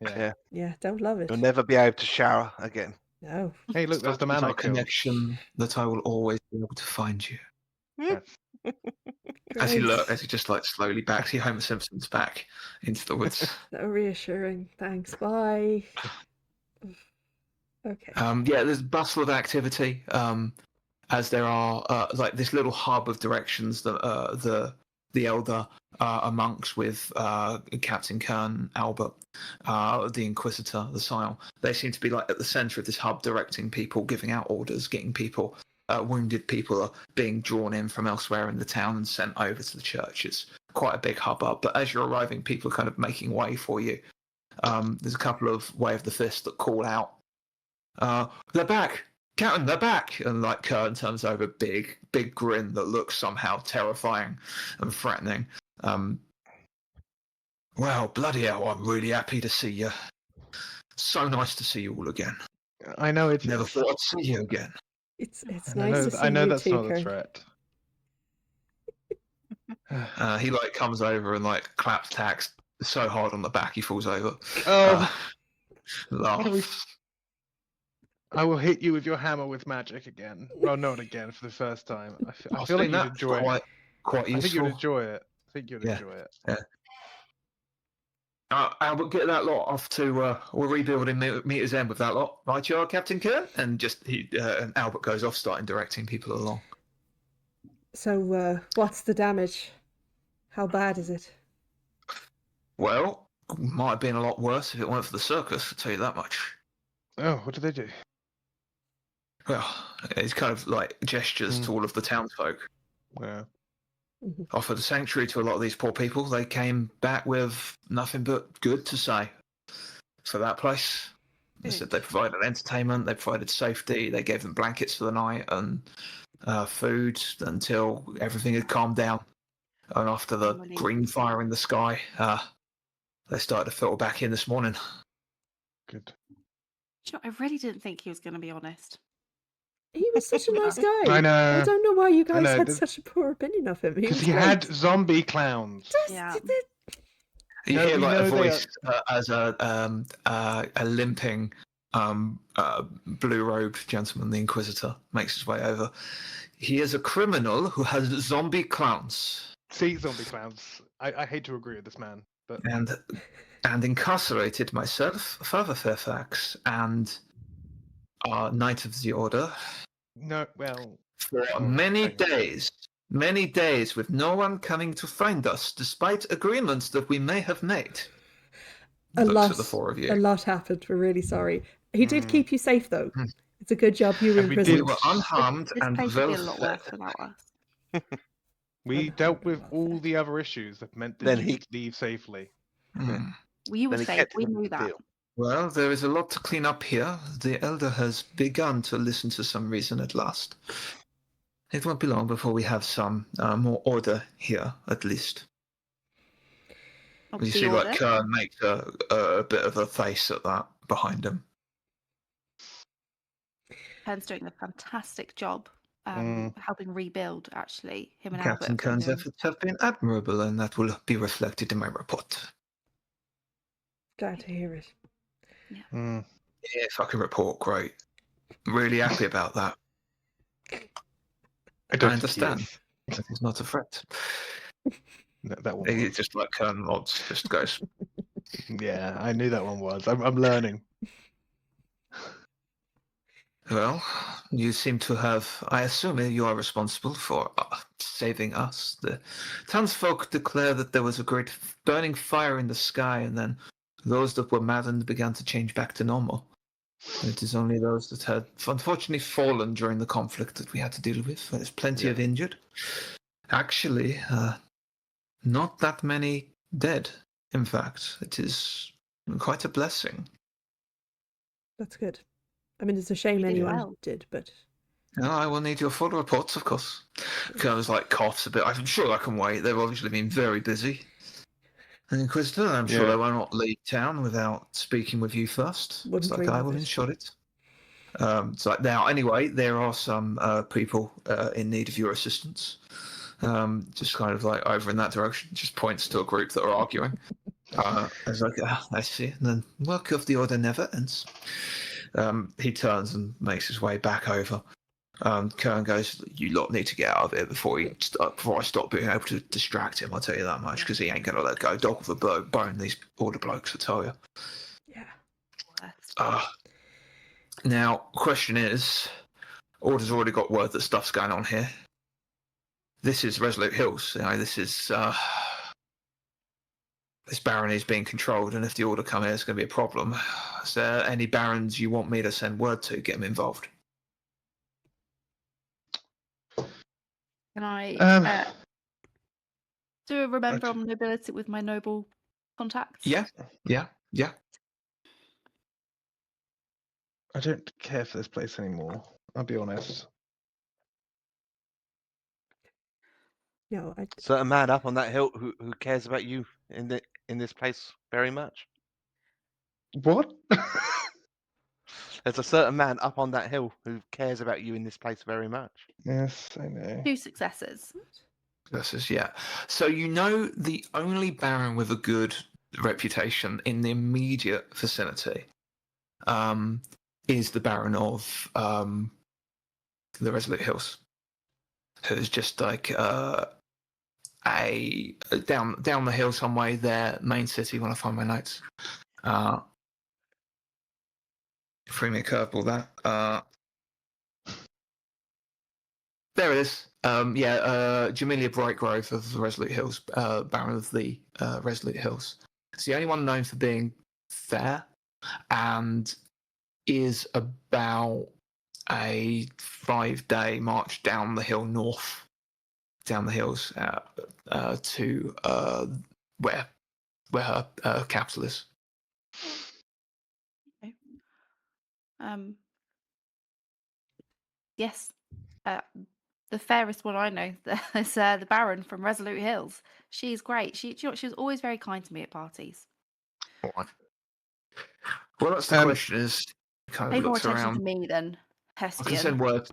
That's, yeah. Don't love it. You'll never be able to shower again. No. Hey, look, there's the man I It's a killed. connection that I will always be able to find you. That's- As he Thanks. as he just like slowly backs, he Homer Simpson's back into the woods. So reassuring. Thanks. Bye. Okay. Yeah, there's a bustle of activity. As there are like this little hub of directions that the elder amongst with Captain Kern, Albert, the Inquisitor, the Sile. They seem to be like at the centre of this hub, directing people, giving out orders, getting people. Wounded people are being drawn in from elsewhere in the town and sent over to the church. It's quite a big hubbub. But as you're arriving, people are kind of making way for you. There's a couple of Way of the Fist that call out. They're back! Captain, they're back! And like Kern turns over, big grin that looks somehow terrifying and threatening. Well, bloody hell, I'm really happy to see you. So nice to see you all again. I know it's Never thought I'd see you again. It's I nice know, to see I know you that's too, not a Kern. threat. He like comes over and like claps Tax so hard on the back he falls over. Oh, Laughs. I will hit you with your hammer with magic again. Well, not again, for the first time. I feel like think you'd that's enjoy it. quite I think useful. you'd enjoy it. I think you'd Yeah. enjoy it. Albert, get that lot off to we're rebuilding Meter's End with that lot, right, you are, Captain Kern? And just and Albert goes off, starting directing people along. So, what's the damage? How bad is it? Well, might have been a lot worse if it weren't for the circus. I'll tell you that much. Oh, what did they do? Well, it's kind of like gestures to all of the townsfolk. Yeah. Offered a sanctuary to a lot of these poor people. They came back with nothing but good to say for that place. They said they provided entertainment, they provided safety, they gave them blankets for the night and food until everything had calmed down. And after the green fire in the sky, they started to filter back in this morning. Good. You know, I really didn't think he was going to be honest. He was such a nice guy. I know. I don't know why you guys know, had but- such a poor opinion of him. Because was he great. had zombie clowns. Yeah. You No, hear we like a know they voice as a limping blue-robed gentleman, the Inquisitor, makes his way over. He is a criminal who has zombie clowns See, zombie clowns. I hate to agree with this man, but and incarcerated myself, Father Fairfax, and Knight of the Order no, well, for Oh, many hang on. days with no one coming to find us, despite agreements that we may have made. A Looks lot, at the four of you. a lot happened. We're really sorry. He did Mm. keep you safe, though. It's a good job you were And in we prison. We were unharmed This and place would be well a lot fed. worse without us. we dealt with all the other issues that meant that Then you he- could leave safely. Mm. We were Then he safe. kept We it in knew the that. deal. Well, there is a lot to clean up here. The Elder has begun to listen to some reason at last. It won't be long before we have some more order here, at least. Of You the see, order. like, Kern makes a bit of a face at that behind him. Kern's doing a fantastic job helping rebuild, actually. Him and Captain Albert. Kern's efforts have been admirable, and that will be reflected in my report. Glad to hear it. Mm. Yeah, fucking report, great. Really happy about that. I don't I think he understand. is. That is not a threat. That one. It's Was. just like Kern nods, just goes, Yeah, I knew that one was. I'm learning. well, you seem to have. I assume you are responsible for saving us. The townsfolk declare that there was a great burning fire in the sky, and then those that were maddened began to change back to normal. It is only those that had unfortunately fallen during the conflict that we had to deal with. There's plenty of injured. Actually, not that many dead. In fact, it is quite a blessing. That's good. I mean, it's a shame You did anyone well. did, but I will need your full reports, of course. Kerns like coughs a bit. I'm sure I can wait. They've obviously been very busy. And Inquisitor, I'm sure they will not leave town without speaking with you first. Wouldn't It's like dream I of will it. ensure it. It's like now, anyway, there are some people in need of your assistance. Just kind of like over in that direction. Just points to a group that are arguing. I was like, I see. And then work of the order never ends. He turns and makes his way back over. Kern goes, "You lot need to get out of here before I stop being able to distract him. I'll tell you that much, because he ain't gonna let go. Dog with a bone. These order blokes, I tell you." Yeah. Now, question is, Order's already got word that stuff's going on here. This is Resolute Hills. This is this barony is being controlled, and if the Order come here, it's going to be a problem. Is there any barons you want me to send word to, get them involved? Can I do a remember Okay. on nobility with my noble contacts? Yeah. I don't care for this place anymore. I'll be honest. No, Certain man up on that hill who cares about you in this place very much. What? There's a certain man up on that hill who cares about you in this place very much. Yes, I know. 2 successes. This is So the only baron with a good reputation in the immediate vicinity is the Baron of the Resolute Hills, who's just like a down the hill some way. Their main city. When I find my notes, threw me a curveball there. There it is. Jamelia Brightgrove of the Resolute Hills, Baron of the Resolute Hills. It's the only one known for being fair, and is about a 5-day march down the hill north, down the hills to where her capital is. Okay. Yes. The fairest one I know is the Baron from Resolute Hills. She's great. She was always very kind to me at parties. All right. Well, that's the question. Is kind of Pay more looks attention around. to me than I can Hestian. send word.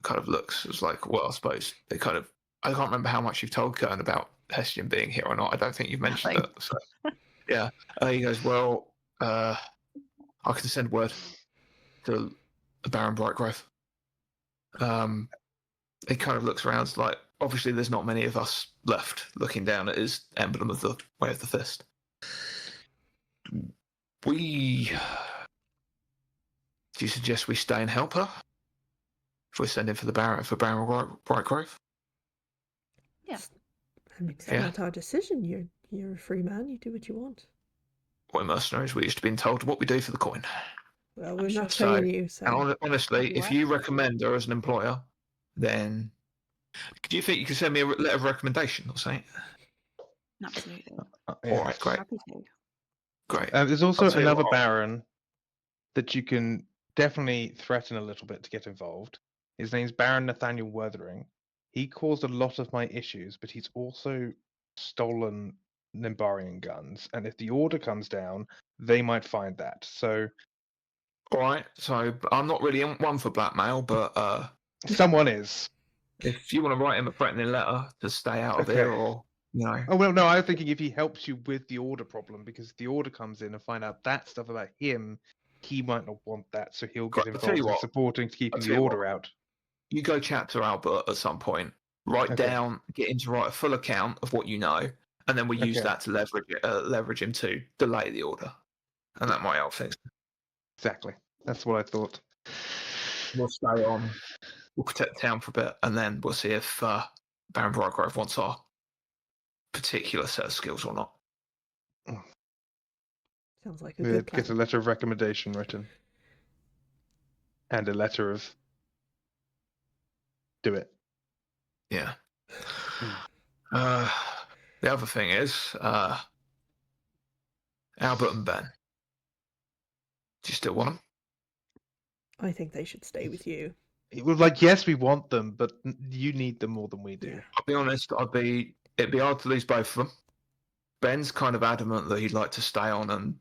Kind of looks. It's like, well, I suppose they kind of. I can't remember how much you've told Kern about Hestian being here or not. I don't think you've mentioned Nothing. it. So, yeah. He goes, well, I can send word to Baron Brightgrove. He kind of looks around, like, obviously there's not many of us left, looking down at his emblem of the Way of the Fist. Do you suggest we stay and help her? If we're sending for Baron Brightgrove? Yeah. I mean, it's Yeah. not our decision. You're a free man. You do what you want. We're mercenaries. We used to be told what we do for the coin. Well, we're not So- paying you, so And honestly, That'd be if right. you recommend her as an employer, then do you think you could send me a letter of recommendation or something? Absolutely. Yes. All right, great. Happy to. Great. There's also I'll tell you another what. Baron that you can definitely threaten a little bit to get involved. His name's Baron Nathaniel Worthering. He caused a lot of my issues, but he's also stolen Nimbarian guns. And if the order comes down, they might find that. So All right. So I'm not really one for blackmail, but someone is. if you want to write him a threatening letter to stay out of Okay. here, or Oh, well, no, I was thinking if he helps you with the order problem, because if the order comes in and find out that stuff about him, he might not want that, so he'll get I'll tell involved you in what, supporting to I'll keeping tell the you order what. out. You go chat to Albert at some point. Write Okay. down, get him to write a full account of what you know, and then we use Okay. that to leverage him to delay the order, and that might help things. Exactly. That's what I thought. We'll stay on. We'll protect the town for a bit, and then we'll see if Baron Brightgrove wants our particular set of skills or not. sounds like a We'll good get a plan. letter of recommendation written. And a letter of do it. Yeah. Mm. The other thing is Albert and Ben. Do you still want them? I think they should stay with you. It was like, yes, we want them, but you need them more than we do. Yeah. I'll be honest. It'd be hard to lose both of them. Ben's kind of adamant that he'd like to stay on and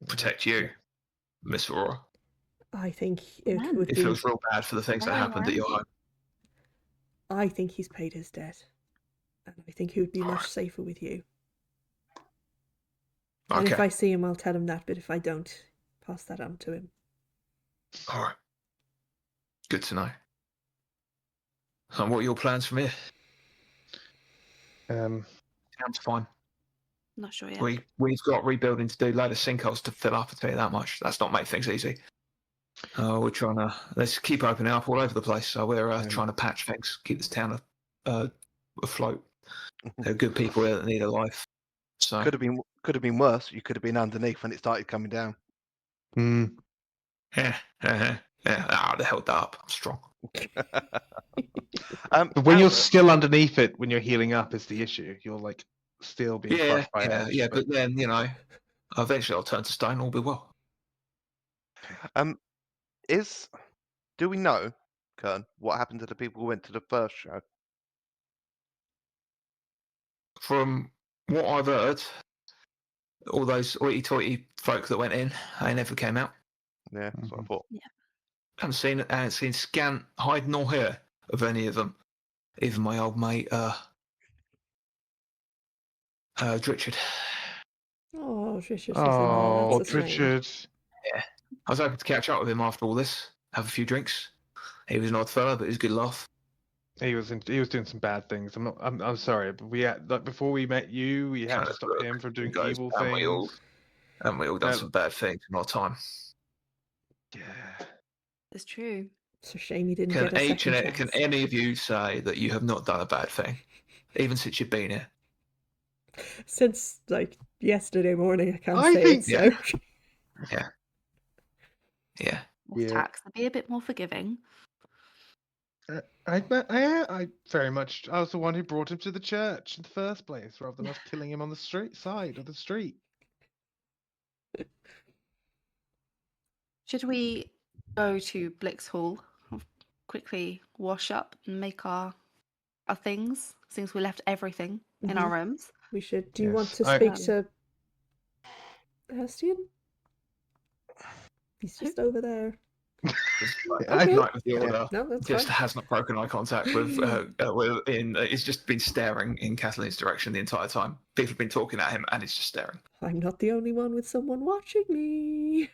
protect you, Miss Aurora. I think it Man. would It be. feels real bad for the things that Very happened at your home. I think he's paid his debt, and I think he would be much Alright. safer with you. And Okay. if I see him, I'll tell him that. But if I don't, pass that on to him. All right. Good to know. And what are your plans from here? Sounds fine. Not sure yet. We've got rebuilding to do, load of sinkholes to fill up, I'll tell you that much. That's not make things easy. We're trying to let's keep opening up all over the place. So we're trying to patch things, keep this town afloat. There are good people here that need a life. So Could have been worse. You could have been underneath when it started coming down. yeah. They held that up. I'm strong. But when you're Albert, still underneath it, when you're healing up, is the issue. You're like still being crushed by edge. But then eventually I'll turn to stone. All be well. do we know, Kern, what happened to the people who went to the first show? From what I've heard, all those hoity-toity folk that went in, they never came out. Yeah, that's what I thought. I haven't seen scant hide nor hair of any of them. Even my old mate, Richard. Oh, Richard. Oh, That's a shame. Richard. Yeah, I was hoping to catch up with him after all this, have a few drinks. He was an odd fella, but he was a good laugh. He was doing some bad things. I'm sorry, but we had before we met you, we had to stop him from doing evil things. And we all done some bad things in our time. Yeah. It's true. It's a shame you didn't get a second chance. Can any of you say that you have not done a bad thing, even since you've been here? Since like yesterday morning, I can't say think it. So. Yeah. Tax. Be a bit more forgiving. I very much. I was the one who brought him to the church in the first place, rather than us killing him on the side of the street. Should we go to Blix Hall, quickly wash up and make our things, since we left everything in our rooms? We should. Do you want Yes, to speak to Hestian? He's just over there. Night with the order. No, that's Just fine. has not broken eye contact with. It's just been staring in Kathleen's direction the entire time. People have been talking at him, and it's just staring. I'm not the only one with someone watching me.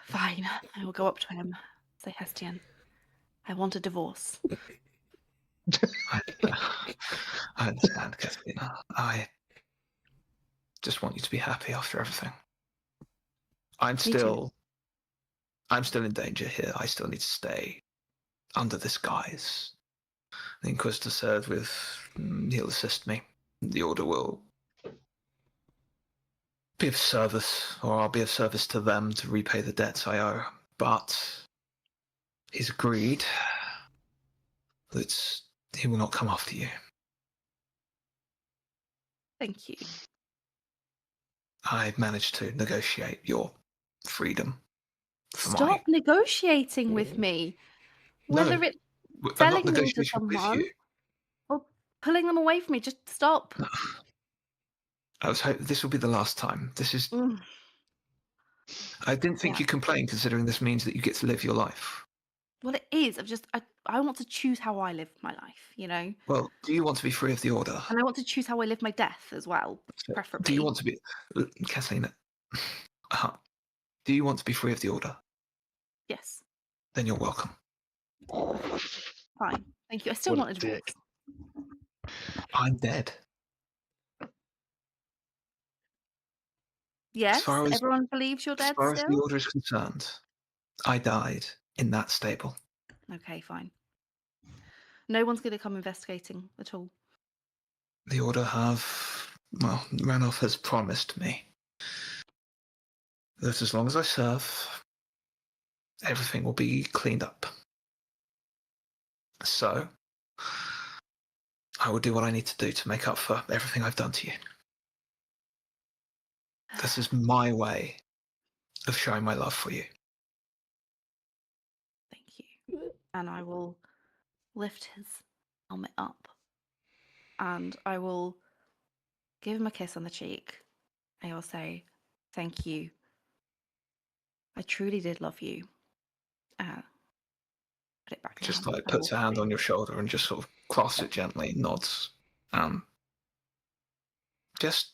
Fine. I will go up to him. Say, Hestian, I want a divorce. I understand, Kathleen. I just want you to be happy after everything. I'm still in danger here. I still need to stay under this guise. The Inquisitor said he'll assist me. The Order will be of service, or I'll be of service to them to repay the debts I owe. But he's agreed that he will not come after you. Thank you. I managed to negotiate your freedom. Stop negotiating with me. Whether it's selling me to someone or pulling them away from me, just stop. I was hoping this will be the last time. This is. I didn't think you complained, considering this means that you get to live your life. Well, it is. I want to choose how I live my life, you know? Well, do you want to be free of the Order? And I want to choose how I live my death as well, preferably. Do you want to be... Kathleen, do you want to be free of the Order? Yes. Then you're welcome. Fine. Thank you. I still want a divorce. I'm dead. Yes, everyone believes you're dead still? As far as the Order is concerned, I died in that stable. Okay, fine. No one's going to come investigating at all. The Order Ranulph has promised me that as long as I serve, everything will be cleaned up. So, I will do what I need to do to make up for everything I've done to you. This is my way of showing my love for you. Thank you. And I will lift his helmet up and I will give him a kiss on the cheek. I will say, thank you. I truly did love you. Put it back down. Just like puts a hand on your shoulder and just sort of clasps it gently, nods. Just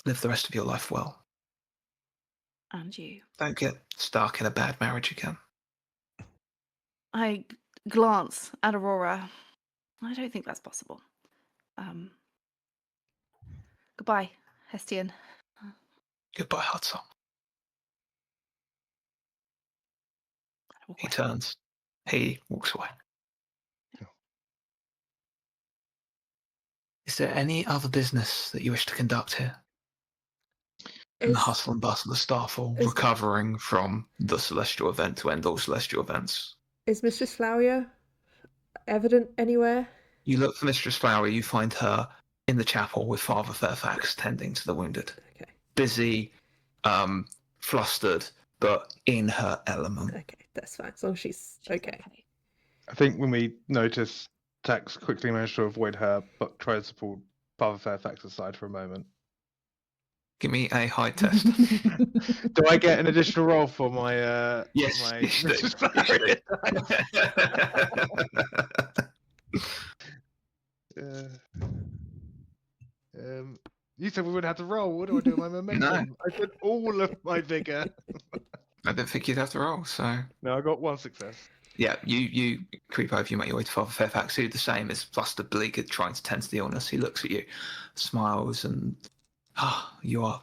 live the rest of your life well. And you. Don't get stuck in a bad marriage again. I glance at Aurora. I don't think that's possible. Goodbye, Hestian. Goodbye, Hudson. He turns. He walks away. Is there any other business that you wish to conduct here? In the Is, hustle and bustle of Starfall, is- recovering from the celestial event to end all celestial events. is Mistress Flower evident anywhere? You look for Mistress Flower, you find her in the chapel with Father Fairfax tending to the wounded. Okay. Busy, flustered, but in her element. Okay, that's fine. As long as she's okay. I think when we notice Tax quickly managed to avoid her, but tries to pull Father Fairfax aside for a moment. Give me a height test. Do I get an additional roll for my Yes, my yes, you do. Mrs. Flower? You said we wouldn't have to roll. What do I do with my momentum? I said all of my vigor. I didn't think you'd have to roll, so. No, I got one success. Yeah, you creep over, you make your way to Father Fairfax, who the same is flustered, bleaked, trying to tend to the illness. He looks at you, smiles, and you are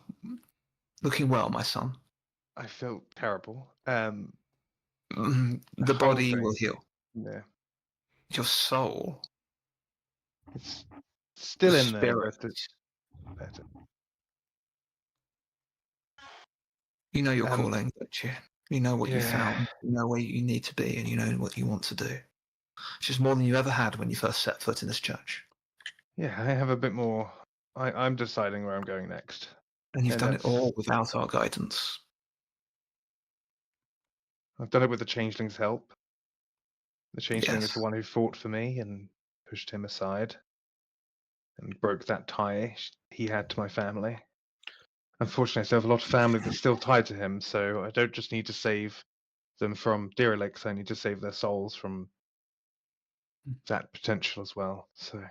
looking well, my son. I felt terrible. The whole body thing. will heal. Yeah, Your soul, it's still the in there, spirit. but You know your calling, don't you? You know what you yeah. found. You know where you need to be, and you know what you want to do. It's just more than you ever had when you first set foot in this church. Yeah, I have a bit more. I'm deciding where I'm going next. And you've And done it all without our guidance. I've done it with the Changeling's help. The Changeling is Yes. the one who fought for me and pushed him aside and broke that tie he had to my family. Unfortunately, I still have a lot of family that's still tied to him, so I don't just need to save them from derelicts, I need to save their souls from that potential as well. So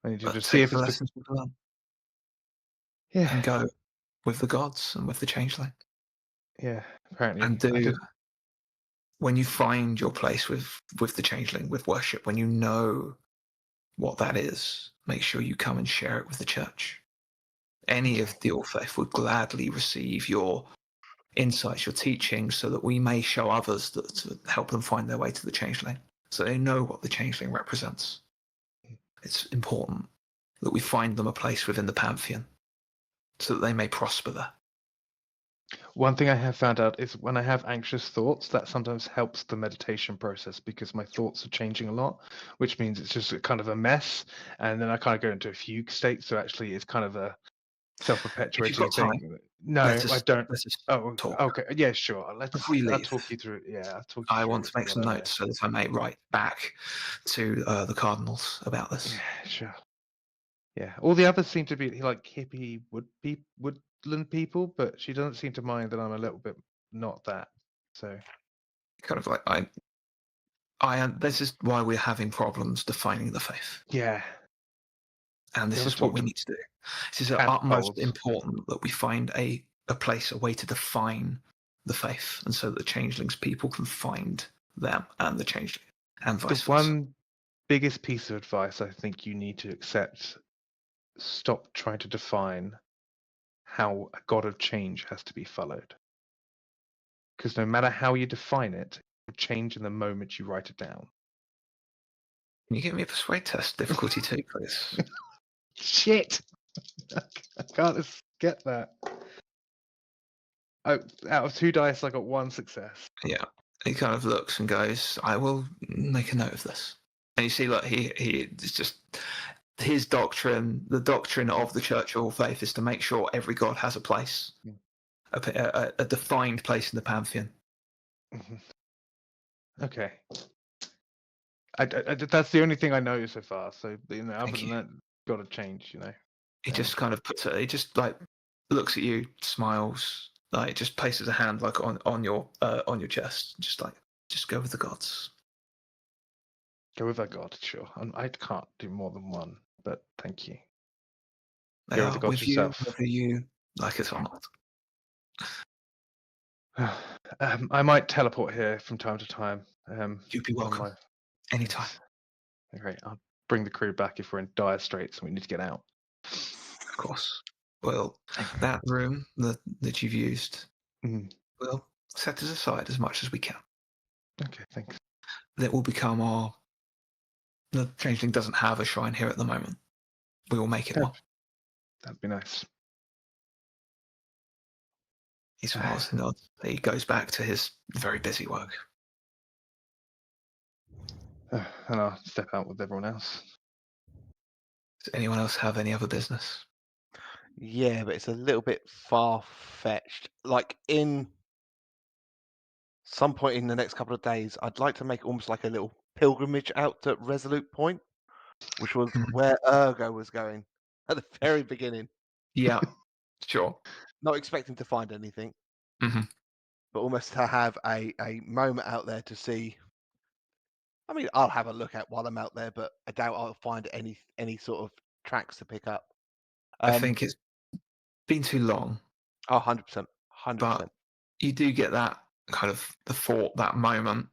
I need to But just see take if the it's lessons we've learned yeah, and go with the gods and with the changeling. yeah. Apparently, And I do did. when you find your place with the changeling, with worship, when you know what that is, make sure you come and share it with the church. Any of the All Faith would gladly receive your insights, your teachings, so that we may show others that to help them find their way to the changeling, so they know what the changeling represents. It's important that we find them a place within the pantheon, so that they may prosper there. One thing I have found out is when I have anxious thoughts, that sometimes helps the meditation process because my thoughts are changing a lot, which means it's just kind of a mess, and then I kind of go into a fugue state. So actually, it's kind of a self-perpetuating got time, thing. No, I don't. Let us Oh, talk. okay. Yeah, sure. Before you I'll leave, talk you through. Yeah, I'll talk you I through want to make some what I know. notes so that I may write back to the cardinals about this. Yeah, sure. Yeah, all the others seem to be like hippie woodland people, but she doesn't seem to mind that I'm a little bit not that. So Kind of like I this is why we're having problems defining the faith, yeah, and this the is others what talked we to need to do. This is utmost tadpoles. important that we find a place, a way to define the faith, and so that the changelings people can find them and the changeling, and The vice versa. one biggest piece of advice I think you need to accept: stop trying to define how a god of change has to be followed, because no matter how you define it, it will change in the moment you write it down. Can you give me a persuade test, difficulty 2, please? Shit, I can't get that. Out of 2 dice, I got 1 success. Yeah. He kind of looks and goes, I will make a note of this. And you see, like, he it's just his doctrine, the doctrine of the Church of All Faith is to make sure every god has a place, a defined place in the pantheon. Okay. I, that's the only thing I know so far. So other Thank than you. that, got to change. He just kind of puts it. He just like looks at you, smiles, like just places a hand like on your chest, just like just go with the gods. Go with a god, sure. I can't do more than one, but thank you. They Go with are the gods with you, yourself. whether you like it or not. I might teleport here from time to time. You'd be on welcome. my- Anytime. Yes. Great. I'll bring the crew back if we're in dire straits and we need to get out. Of course. Well, that room that you've used, Mm. we'll set it aside as much as we can. Okay, thanks. That will become our. The changeling doesn't have a shrine here at the moment. We will make it Yeah. one. That'd be nice. He smiles and nods. He goes back to his very busy work. And I'll step out with everyone else. Does anyone else have any other business? Yeah, but it's a little bit far-fetched. Like, in some point in the next couple of days, I'd like to make almost like a little pilgrimage out to Resolute Point, which was Mhm. where Ergo was going at the very beginning. Yeah, sure. Not expecting to find anything, hmm but almost to have a moment out there to see. I mean, I'll have a look at while I'm out there, but I doubt I'll find any sort of tracks to pick up. I think it's been too long, Oh, 100%. but 100%. you do get that kind of the thought, that moment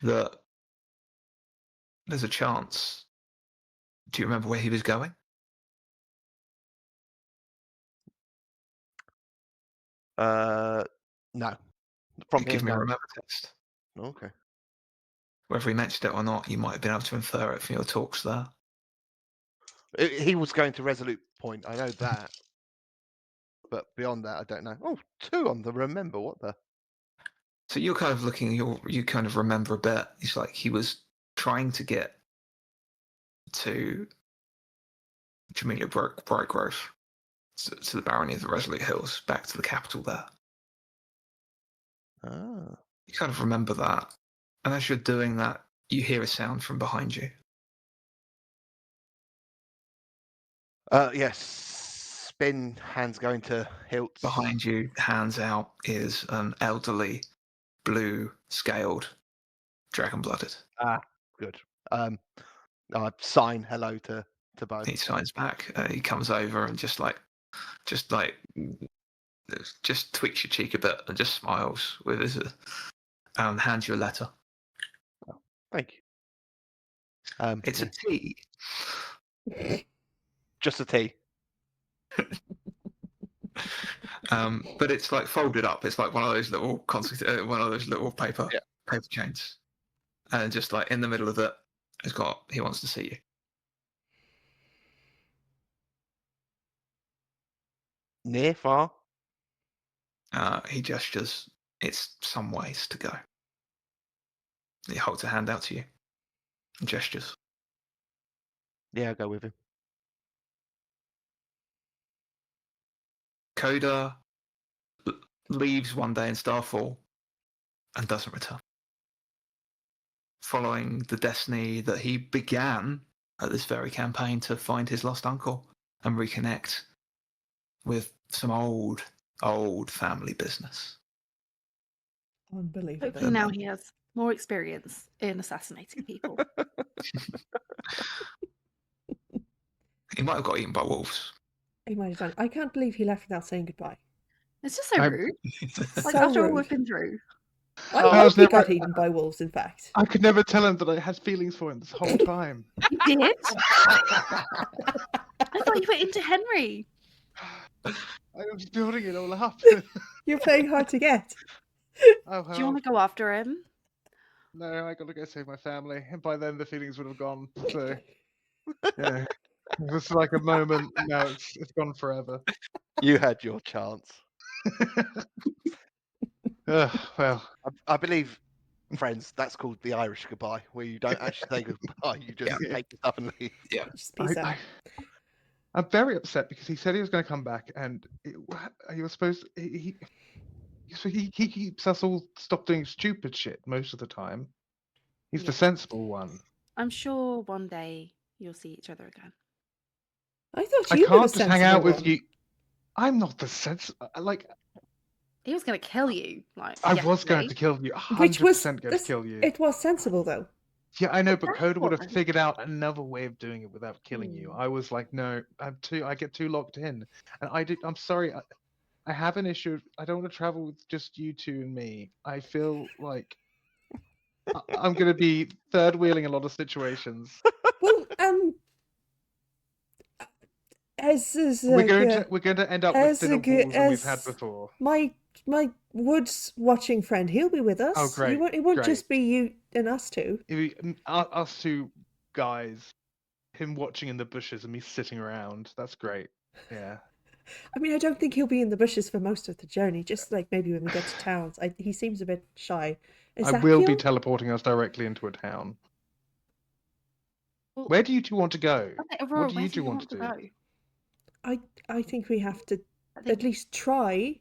that there's a chance. Do you remember where he was going? No. From here, Give me a no. remember test. Okay. Whether he mentioned it or not, you might have been able to infer it from your talks there. He was going to Resolute Point. I know that. But beyond that, I don't know. Oh, 2 on the remember. What the? So you're kind of looking, you kind of remember a bit. It's like he was trying to get to Jamelia Brightgrove, to the barony of the Resolute Hills, back to the capital there. Ah. You kind of remember that. And as you're doing that, you hear a sound from behind you. Yes. Spin, hands going to hilts. Behind you, hands out, is an elderly, blue-scaled, dragon-blooded. Ah, good. I sign hello to Bo. He signs back. He comes over and just tweaks your cheek a bit and just smiles with his hands you a letter. Thank you. It's yeah, a tea. just a tea. But it's like folded up. It's like one of those little paper Yeah. paper chains, and just like in the middle of it, he wants to see you. Near, far? He gestures. It's some ways to go. He holds a hand out to you and gestures. Yeah, I'll go with him. Coda leaves one day in Starfall and doesn't return. Following the destiny that he began at this very campaign to find his lost uncle and reconnect with some old family business. Unbelievable. Hopefully now he has more experience in assassinating people. He might have got eaten by wolves. He might have done. I can't believe he left without saying goodbye. It's just so rude. Like So after all rude. we've been through. I I hope was he never- got eaten by wolves, in fact. I could never tell him that I had feelings for him this whole time. You did? I thought you were into Henry. I was building it all up. You're playing hard to get. Oh, Do you want to go after him? No, I gotta go save my family, and by then the feelings would have gone. So, yeah, it was like a moment. Now it's gone forever. You had your chance. Well, I believe, friends, that's called the Irish goodbye, where you don't actually say goodbye. You just Yeah. take your stuff and leave. Yeah. Just peace out. I'm very upset because he said he was going to come back, and he was supposed. He keeps us all stop doing stupid shit most of the time. He's the Yeah. sensible one. I'm sure one day you'll see each other again. I thought I you were the can't just hang out with sensible you. I'm not the sensible. Like He was going to kill you. Like I was going yesterday. to kill you. one. Which was 100% going to kill you. It was sensible though. Yeah, I know, but Coda would have Exactly. figured out another way of doing it without killing you. I was like, no, I get too locked in, and I'm sorry. I have an issue. I don't want to travel with just you two and me. I feel like I'm going to be third wheeling a lot of situations. Well, as is We're going to end up with thinner walls than we've had as before. my woods watching friend, he'll be with us. Oh, great! It won't Great. just be you and us two. Us two guys, him watching in the bushes and me sitting around. That's great. Yeah. I mean, I don't think he'll be in the bushes for most of the journey. Just like maybe when we get to towns, he seems a bit shy. I will be Ezekiel? teleporting us directly into a town. Well, Where do you two want to go? okay, Aurora, What do where you two want to do? go? I think we have to I think at least try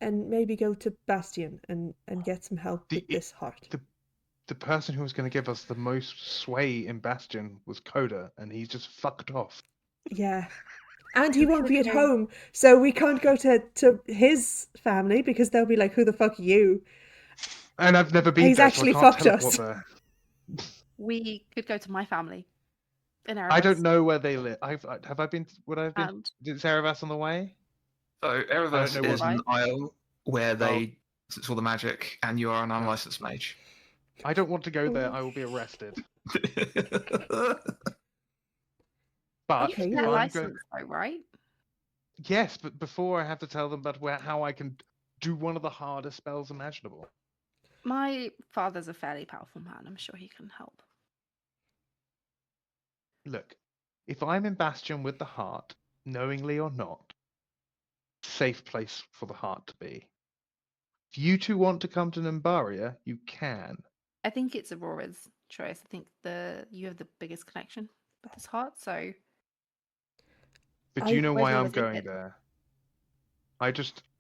and maybe go to Bastion and get some help with this heart. The person who was going to give us the most sway in Bastion was Coda, and he's just fucked off. Yeah. And he won't be at Okay. home, so we can't go to his family because they'll be like, "Who the fuck are you?" And I've never been He's there, actually so I can't fucked teleport us. there. We could go to my family in Erebus. I don't know where they live. Have I been? Would I have been? And Is Erebus on the way? So know Erebus what- is an isle where they Oh. it's all the magic, and you are an unlicensed mage. I don't want to go there. I will be arrested. But Okay, if they're well- I'm going, licensed though, right? yes, but before I have to tell them about how I can do one of the hardest spells imaginable. My father's a fairly powerful man. I'm sure he can help. Look, if I'm in Bastion with the heart, knowingly or not, safe place for the heart to be. If you two want to come to Nimbaria, you can. I think it's Aurora's choice. I think you have the biggest connection with his heart, so But do you know Where's why your I'm wizard going head? there?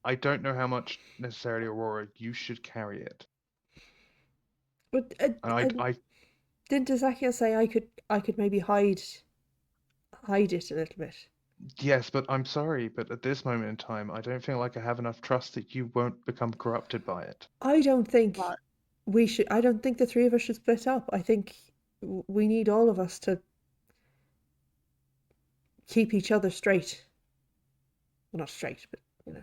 I don't know how much necessarily, Aurora, you should carry it. But And I didn't Ezekiel say I could maybe hide it a little bit? yes, but I'm sorry, but at this moment in time, I don't feel like I have enough trust that you won't become corrupted by it. I don't think But we should. I don't think the three of us should split up. I think we need all of us to keep each other straight. Well, not straight, but you know.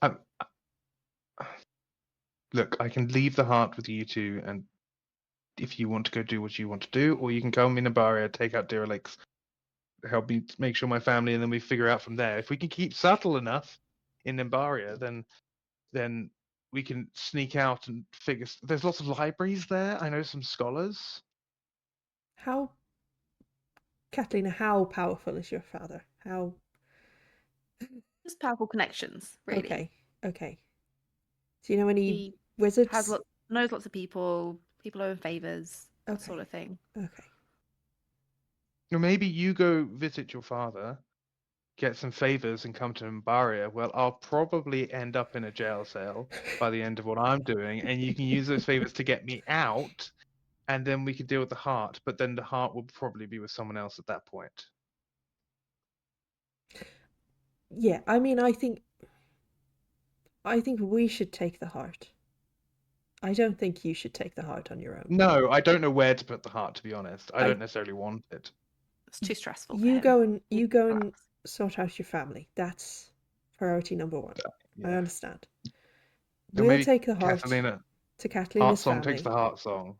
Um, Look, I can leave the heart with you two, and if you want to go do what you want to do, or you can come in a barrier, take out derelicts, help me make sure my family, and then we figure out from there. If we can keep subtle enough in Nimbaria, then we can sneak out and figure. There's lots of libraries there. I know some scholars. How, Catalina? How powerful is your father? How? just powerful connections, really. Okay. Do you know any He wizards? knows lots of people owe him favors, that Okay. sort of thing. Okay. Or maybe you go visit your father, get some favors, and come to Nimbaria. Well, I'll probably end up in a jail cell by the end of what I'm doing, and you can use those favors to get me out, and then we can deal with the heart. But then the heart will probably be with someone else at that point. Yeah, I mean, I think we should take the heart. I don't think you should take the heart on your own. No, I don't know where to put the heart, to be honest. I don't necessarily want it. It's too stressful. for You him. go and He relax. sort out your family. That's priority number one. I Yeah. understand. So We'll maybe take the heart Catalina, to heart Catalina's song family takes the heart song.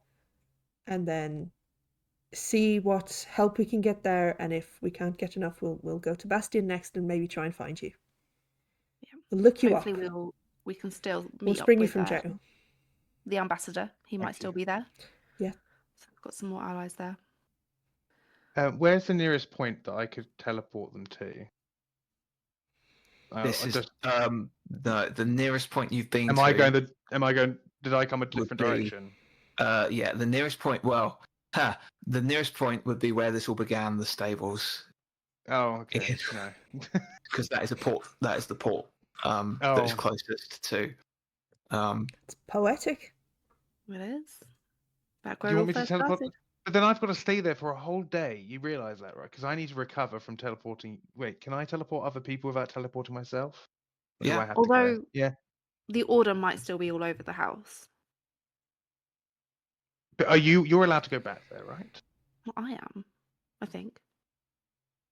and then see what help we can get there. And if we can't get enough, we'll go to Bastion next and maybe try and find you. Yeah. We'll look you up. Hopefully we can still meet We'll up spring you with from jail. the ambassador. He might Thank still you. be there. Yeah. So we've got some more allies there. Where's the nearest point that I could teleport them to? This is just, the nearest point you've been am to. I going? Did I come a would different be- direction? Yeah, the nearest point. Well, the nearest point would be where this all began, the stables, Oh, okay. Yeah. No. because that is a port. That is the port that is Oh. closest to. It's poetic. It is. Back Do where you it all want me to first teleport? started. But then I've got to stay there for a whole day. You realise that, right? Because I need to recover from teleporting. Wait, can I teleport other people without teleporting myself? Or do Yeah. I have to go? Although Yeah. the order might still be all over the house. But you're allowed to go back there, right? Well, I am, I think.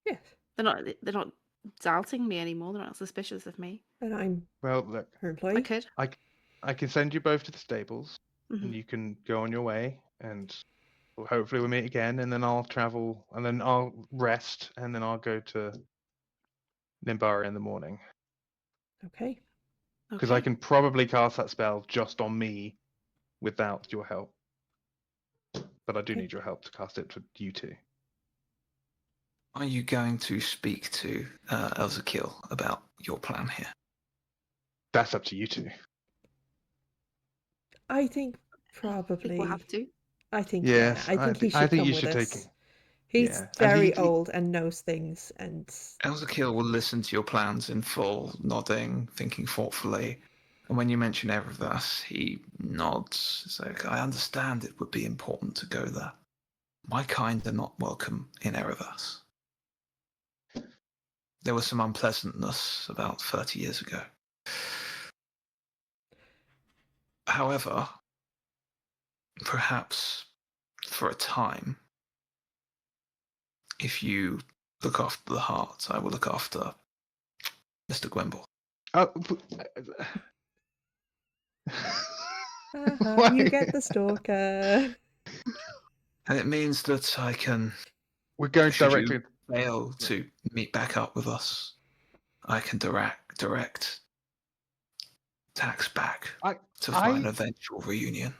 Yes. They're not doubting me anymore. They're not suspicious of me. And I'm Well, look, her I employee. could. I can send you both to the stables, Mhm. and you can go on your way, and hopefully we'll meet again. And then I'll travel, and then I'll rest, and then I'll go to Nimbara in the morning Okay. because I Okay. can probably cast that spell just on me without your help. But I do Okay. need your help to cast it for you two. Are you going to speak to Elzakil about your plan here? That's up to you two. I think I think probably. we'll have to. I think Yes, yeah. I think he I should think come you with should us. take it. He's Yeah, and very he- old and knows things, and Elzakil will listen to your plans in full, nodding, thinking thoughtfully. And when you mention Erebus, he nods. It's like, I understand it would be important to go there. My kind are not welcome in Erebus. There was some unpleasantness about 30 years ago. However, perhaps for a time, if you look after the heart, I will look after Mr. Gwemble. Oh, you get the stalker. And it means that I can, We're going should directly. you fail to meet back up with us, I can direct tax back to find an eventual reunion.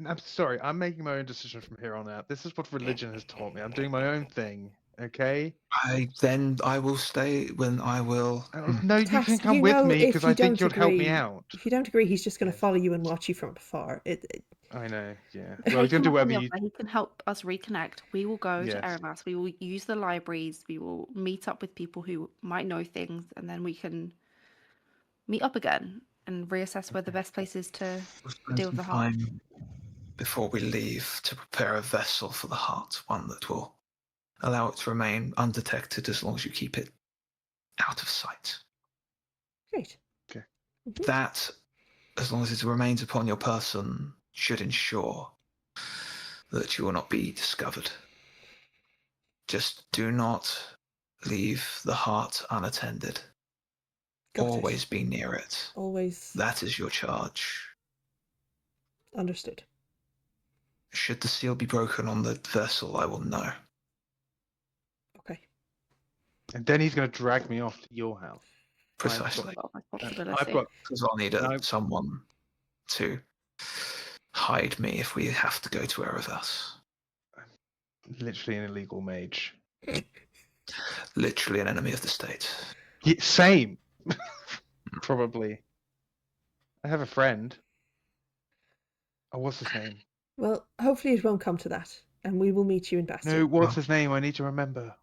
I'm sorry. I'm making my own decision from here on out. This is what religion has taught me. I'm doing my own thing. Okay. I will stay when I will. No, you Tax, can come you with know, me if because you I think don't you'd help me agree- out. If you don't agree, he's just going to Yes. follow you and watch you from afar. I know. Yeah. If Well, he you can can do work on whatever the you. offer, he can help us reconnect. We will go Yes. to Erebus. We will use the libraries. We will meet up with people who might know things, and then we can meet up again and reassess where the best place is to We'll spend deal with some the heart. time before we leave to prepare a vessel for the heart, one that will allow it to remain undetected as long as you keep it out of sight. Great. Okay. Mhm. That, as long as it remains upon your person, should ensure that you will not be discovered. Just do not leave the heart unattended. Got it. Always be near it. Always That is your charge. understood. Should the seal be broken on the vessel, I will know. Okay. And then he's going to drag me off to your house. Precisely. Well, that's a I've possibility. got. Because I'll need No. someone to hide me if we have to go to Erebus. Literally an illegal mage. Literally an enemy of the state. Yeah, same. Probably. I have a friend. Oh, what's his name? Well, hopefully it won't come to that, and we will meet you in Bastion. No, what's his name? I need to remember.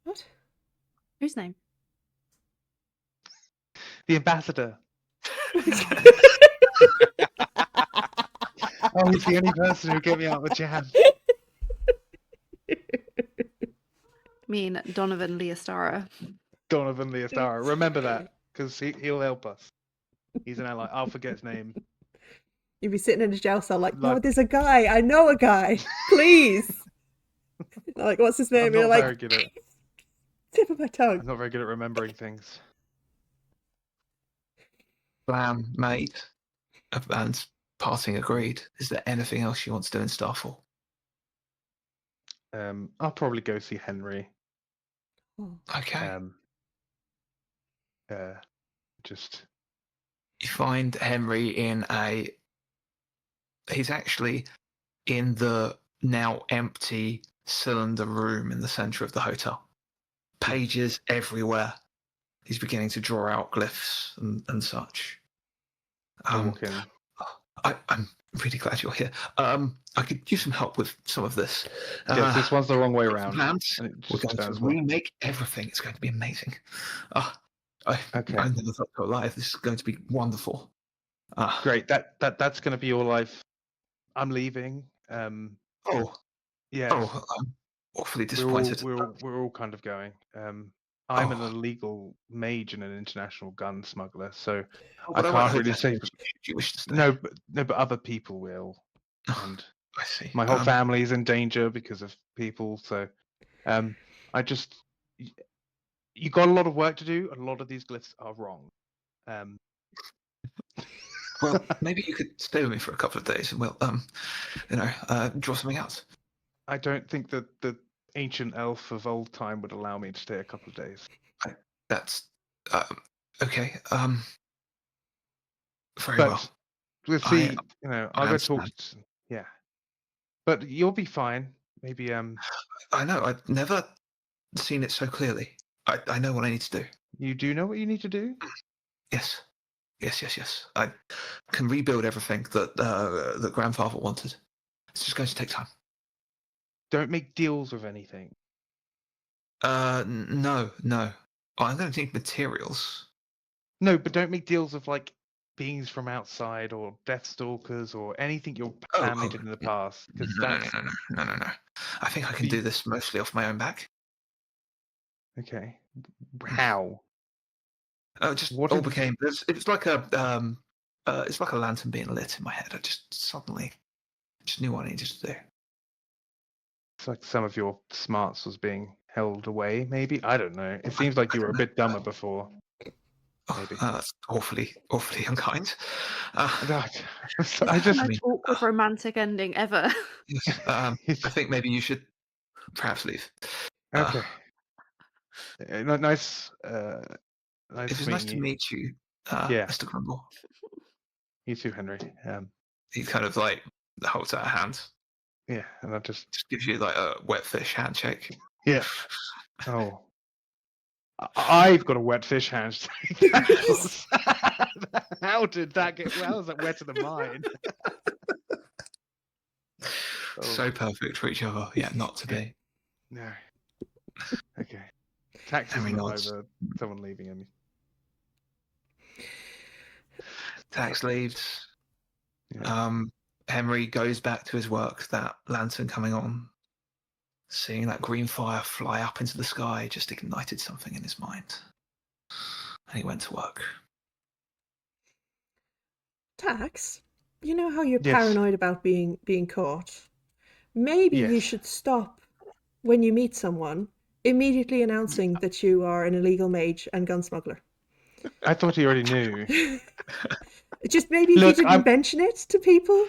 What? Whose name? The ambassador. Oh, he's the only person who get me out of the jam. Me and Donovan Leostara. Donovan Leostara. Remember that, because he'll help us. He's an ally. I'll forget his name. You'd be sitting in a jail cell like, no, Like- there's a guy. I know a guy. Please. Like, what's his name? I'm You're not like, very good at. tip of my tongue. I'm not very good at remembering things. Plan made and parting agreed. Is there anything else she wants to do in Starfall? I'll probably go see Henry. Oh, Okay. Just You find Henry in a. He's actually in the now empty cylinder room in the center of the hotel. Pages everywhere. He's beginning to draw out glyphs and such. I'll walk in. I'm really glad you're here. I could use some help with some of this. Yes, this one's the wrong way got around. some plans. And it We're just going to turns one. remake everything. It's going to be amazing. Okay. I never thought to alive. This is going to be wonderful. Great. That's going to be your life. I'm leaving. Oh, Yeah. oh, I'm awfully disappointed. We're all kind of going. I'm an Oh. illegal mage and an international gun smuggler, so Oh, I but won't can't really hold say. that against you if you wish to stay. No, but other people will, and I see. my whole family is in danger because of people. So, I just You got a lot of work to do. A lot of these glyphs are wrong. Well, maybe you could stay with me for a couple of days, and we'll draw something out. I don't think that the ancient elf of old time would allow me to stay a couple of days. That's okay. Very But well. we'll I- see. I'll go talk. understand. Yeah, but you'll be fine. Maybe I know. I've never seen it so clearly. I know what I need to do. you do know what you need to do. Yes. Yes. I can rebuild everything that grandfather wanted. It's just going to take time. Don't make deals with anything. No. Oh, I'm going to need materials. No, but don't make deals with like beings from outside or deathstalkers or anything your family did in the past. Because No. that's I think I can do this mostly off my own back. okay. How? Just What all if- became. It's like it's like a lantern being lit in my head. I just suddenly just knew what I needed to do. It's like some of your smarts was being held away. Maybe I don't know. It seems like you were a bit dumber before. Maybe. That's awfully unkind. I Is just that the most awkward romantic ending ever? Yes, I think maybe you should perhaps leave. okay. Nice. It was nice to meet you, Yeah. Mr. Grumble. You too, Henry. He kind of like holds out a hand, Yeah, and I just gives you like a wet fish handshake. yeah. Oh, I've got a wet fish handshake. How did that get? How is that wetter than mine? So perfect for each other, yet not to be. No. Okay. Tax is Henry not nods. over someone leaving him. Tax leaves. Yeah. Henry goes back to his work. That lantern coming on, seeing that green fire fly up into the sky, just ignited something in his mind, and he went to work. Tax, you know how you're Yes. paranoid about being caught? Maybe you Yes. should stop when you meet someone immediately announcing that you are an illegal mage and gun smuggler. I thought he already knew. Just maybe if Look, you didn't mention it to people,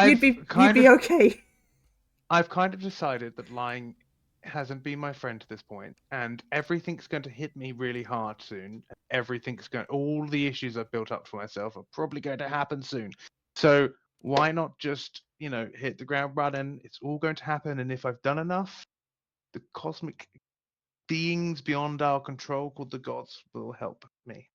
you'd be okay. I've kind of decided that lying hasn't been my friend to this point, and everything's going to hit me really hard soon. All the issues I've built up for myself are probably going to happen soon. So why not just, hit the ground running? It's all going to happen, and if I've done enough, the cosmic beings beyond our control called the gods will help me.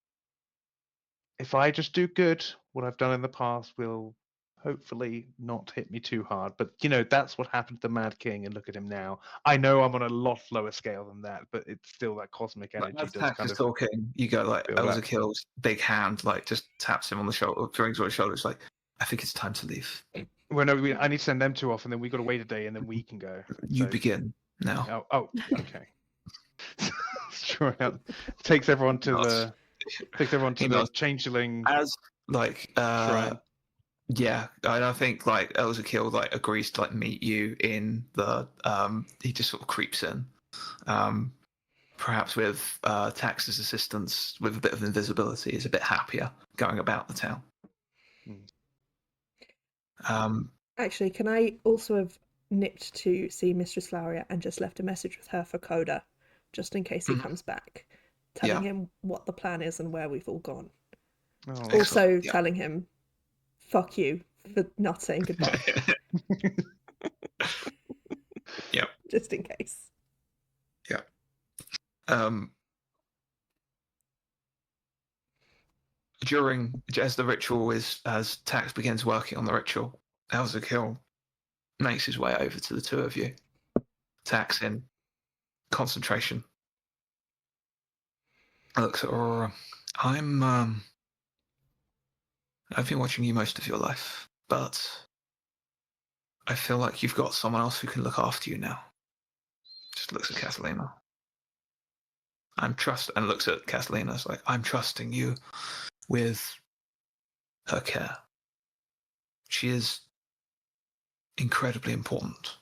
If I just do good, what I've done in the past will hopefully not hit me too hard. But that's what happened to the Mad King, and look at him now. I know I'm on a lot lower scale than that, but it's still that cosmic energy As does Tax kind is of talking, you go like build Elza up. Kill's big hand, like just taps him on the shoulder, brings on his shoulder. It's like, I think it's time to leave. Well, no, I need to send them two off, and then we got to wait a day, and then we can go. You So- begin now. Oh, okay. Sure. Takes everyone to the He nods. changeling As like shrine. yeah, I don't think like Elza Kill like agrees to like meet you in the he just sort of creeps in. Perhaps with Tax's assistance with a bit of invisibility is a bit happier going about the town. Actually, can I also have nipped to see Mistress Floweria and just left a message with her for Coda, just in case he comes back, telling him what the plan is and where we've all gone. Oh. Also telling him, fuck you for not saying goodbye. Yep. Just in case. Yeah. As the ritual as Tax begins working on the ritual, Elza Kill makes his way over to the two of you. Tax in concentration. Looks at Aurora. I've been watching you most of your life, but I feel like you've got someone else who can look after you now. Just looks at Catalina. And looks at Catalina. It's like, I'm trusting you with her care. She is incredibly important.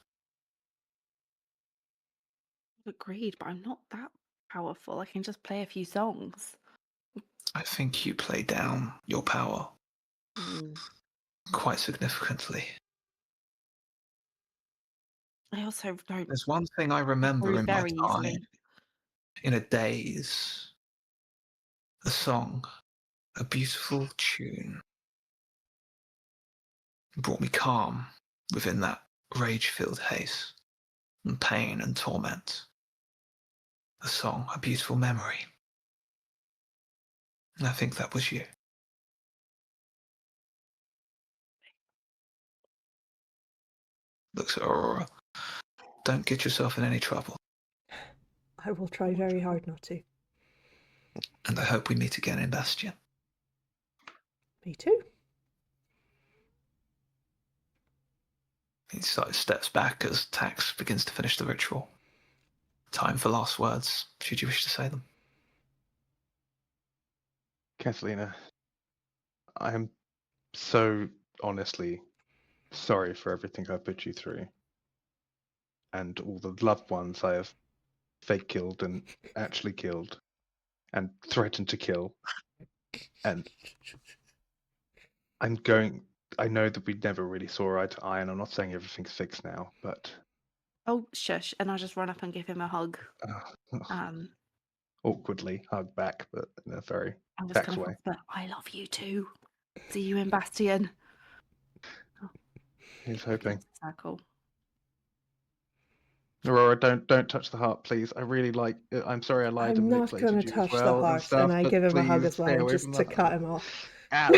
Agreed, but I'm not that powerful. I can just play a few songs. I think you play down your power Mm. quite significantly. I also don't There's one thing I remember improve in my very time easily. in a daze. A song, a beautiful tune, brought me calm within that rage-filled haze and pain and torment. A song, a beautiful memory. And I think that was you. Looks at Aurora. Don't get yourself in any trouble. I will try very hard not to. And I hope we meet again in Bastion. Me too. He sort of steps back as Tax begins to finish the ritual. Time for last words, should you wish to say them. Catalina, I am so honestly sorry for everything I put you through. And all the loved ones I have fake killed and actually killed and threatened to kill. And I know that we never really saw eye to eye, and I'm not saying everything's fixed now, but Oh, shush. And I'll just run up and give him a hug. uh, awkwardly hug back, but in a very I'm just Tax going to way. whisper, I love you too. See you in Bastion. He's hoping. Circle. Aurora, don't touch the heart, please. I really like. I'm sorry I lied I'm and not going manipulated to you as touch well the and heart, stuff. and I but give him a hug please as stay well, away just from to the cut him off. Ow!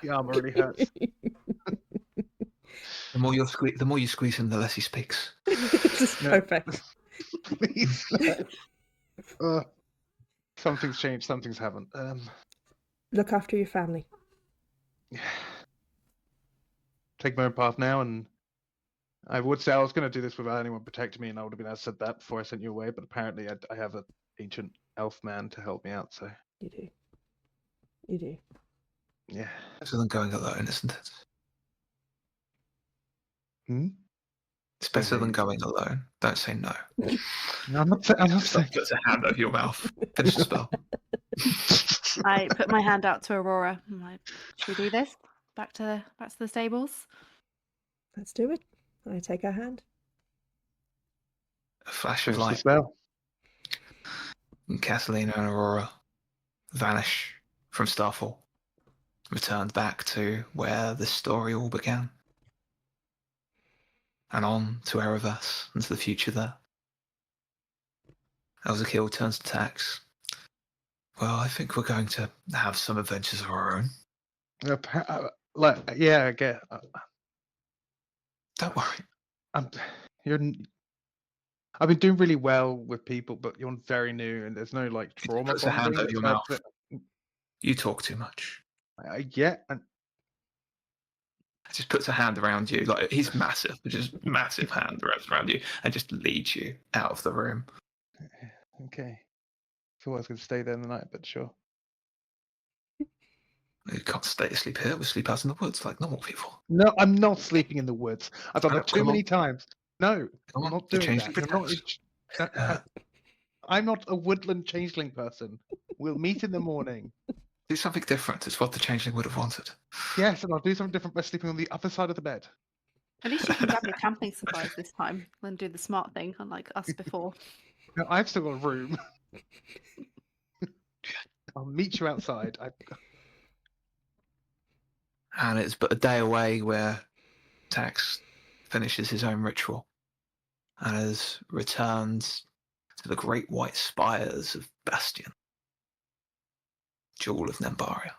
The arm already hurts. The more you squeeze him, the less he speaks. This is No. perfect. Please. Something's changed. Something's haven't. Look after your family. Take my own path now, and I would say I was going to do this without anyone protecting me, and I would have been able to said that before I sent you away. But apparently, I have an ancient elf man to help me out. So You do. You do. yeah. Better than going alone, isn't it? It's better Okay. than going alone. Don't say no. No, I'm not saying. Puts a hand over your mouth. Finish the spell. I put my hand out to Aurora. I'm like, should we do this? Back to the stables? Let's do it. I take her hand. A flash of Finish the light. spell. And Catalina and Aurora vanish from Starfall, returned back to where this story all began, and on to Ereverse and to the future there. Elzakil turns to Tax. Well, I think we're going to have some adventures of our own. Yeah, I get. Don't worry. I've been doing really well with people, but you're very new, and there's no like trauma Puts a hand bonding. over your mouth. You talk too much. Yeah, and Just puts a hand around you, like he's massive, but just massive hand wraps around you, and just leads you out of the room. okay. So I was going to stay there the night, but sure. You can't stay asleep here. We sleep out in the woods like normal people. No, I'm not sleeping in the woods. I've done Oh, that too come many on. times. No, Come I'm on, not the doing changeling that. You're not. protects. I'm not a woodland changeling person. We'll meet in the morning. Do something different. It's what the changeling would have wanted. Yes, and I'll do something different by sleeping on the other side of the bed. At least you can grab your camping supplies this time and do the smart thing, unlike us before. No, I've still got a room. I'll meet you outside. And it's but a day away where Tax finishes his own ritual and has returned to the great white spires of Bastion, Jewel of Nembaria,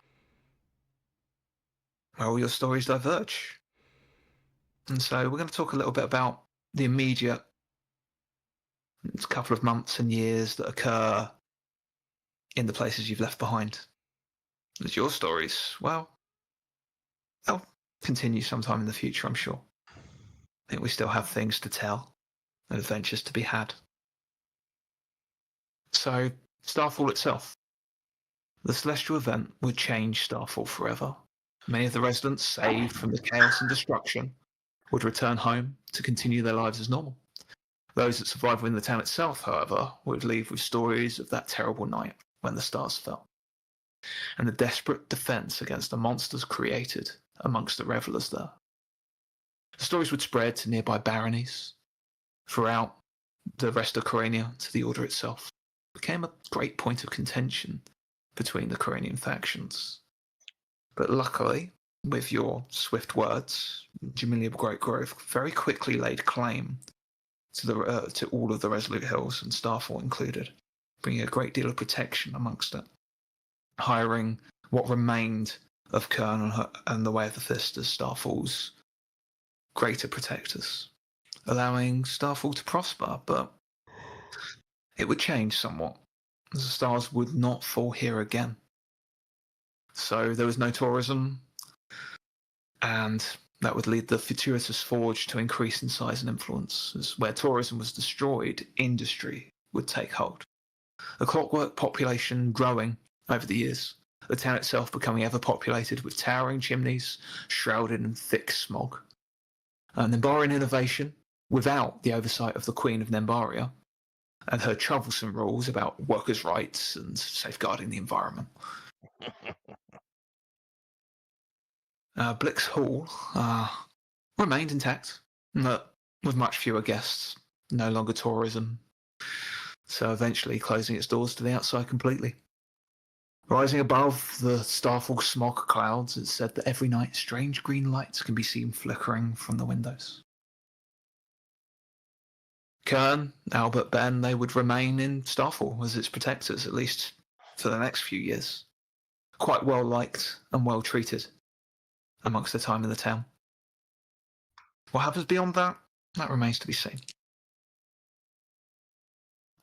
where all your stories diverge. And so we're going to talk a little bit about the immediate couple of months and years that occur in the places you've left behind. As your stories, well, they'll continue sometime in the future, I'm sure. I think we still have things to tell and adventures to be had. So, Starfall itself. The celestial event would change Starfall forever. Many of the residents, saved from the chaos and destruction, would return home to continue their lives as normal. Those that survived within the town itself, however, would leave with stories of that terrible night when the stars fell, and the desperate defense against the monsters created amongst the revelers there. The stories would spread to nearby baronies, throughout the rest of Corania to the Order itself. It became a great point of contention between the Coranian factions. But luckily, with your swift words, Jamilia Greatgrove very quickly laid claim to all of the Resolute Hills, and Starfall included, bringing a great deal of protection amongst it, hiring what remained of Kern and the Way of the Fist as Starfall's greater protectors, allowing Starfall to prosper, but it would change somewhat, as the stars would not fall here again. So there was no tourism, and that would lead the Fortuitous Forge to increase in size and influence. As where tourism was destroyed, industry would take hold. The clockwork population growing over the years, the town itself becoming ever populated with towering chimneys shrouded in thick smog. Nembarian innovation, without the oversight of the Queen of Nembaria, and her troublesome rules about workers' rights and safeguarding the environment. Blix Hall remained intact, but with much fewer guests, no longer tourism, so eventually closing its doors to the outside completely. Rising above the Starfall smog clouds, it's said that every night strange green lights can be seen flickering from the windows. Kern, Albert, Ben, they would remain in Starfall as its protectors, at least for the next few years. Quite well liked and well treated amongst their time in the town. What happens beyond that? That remains to be seen.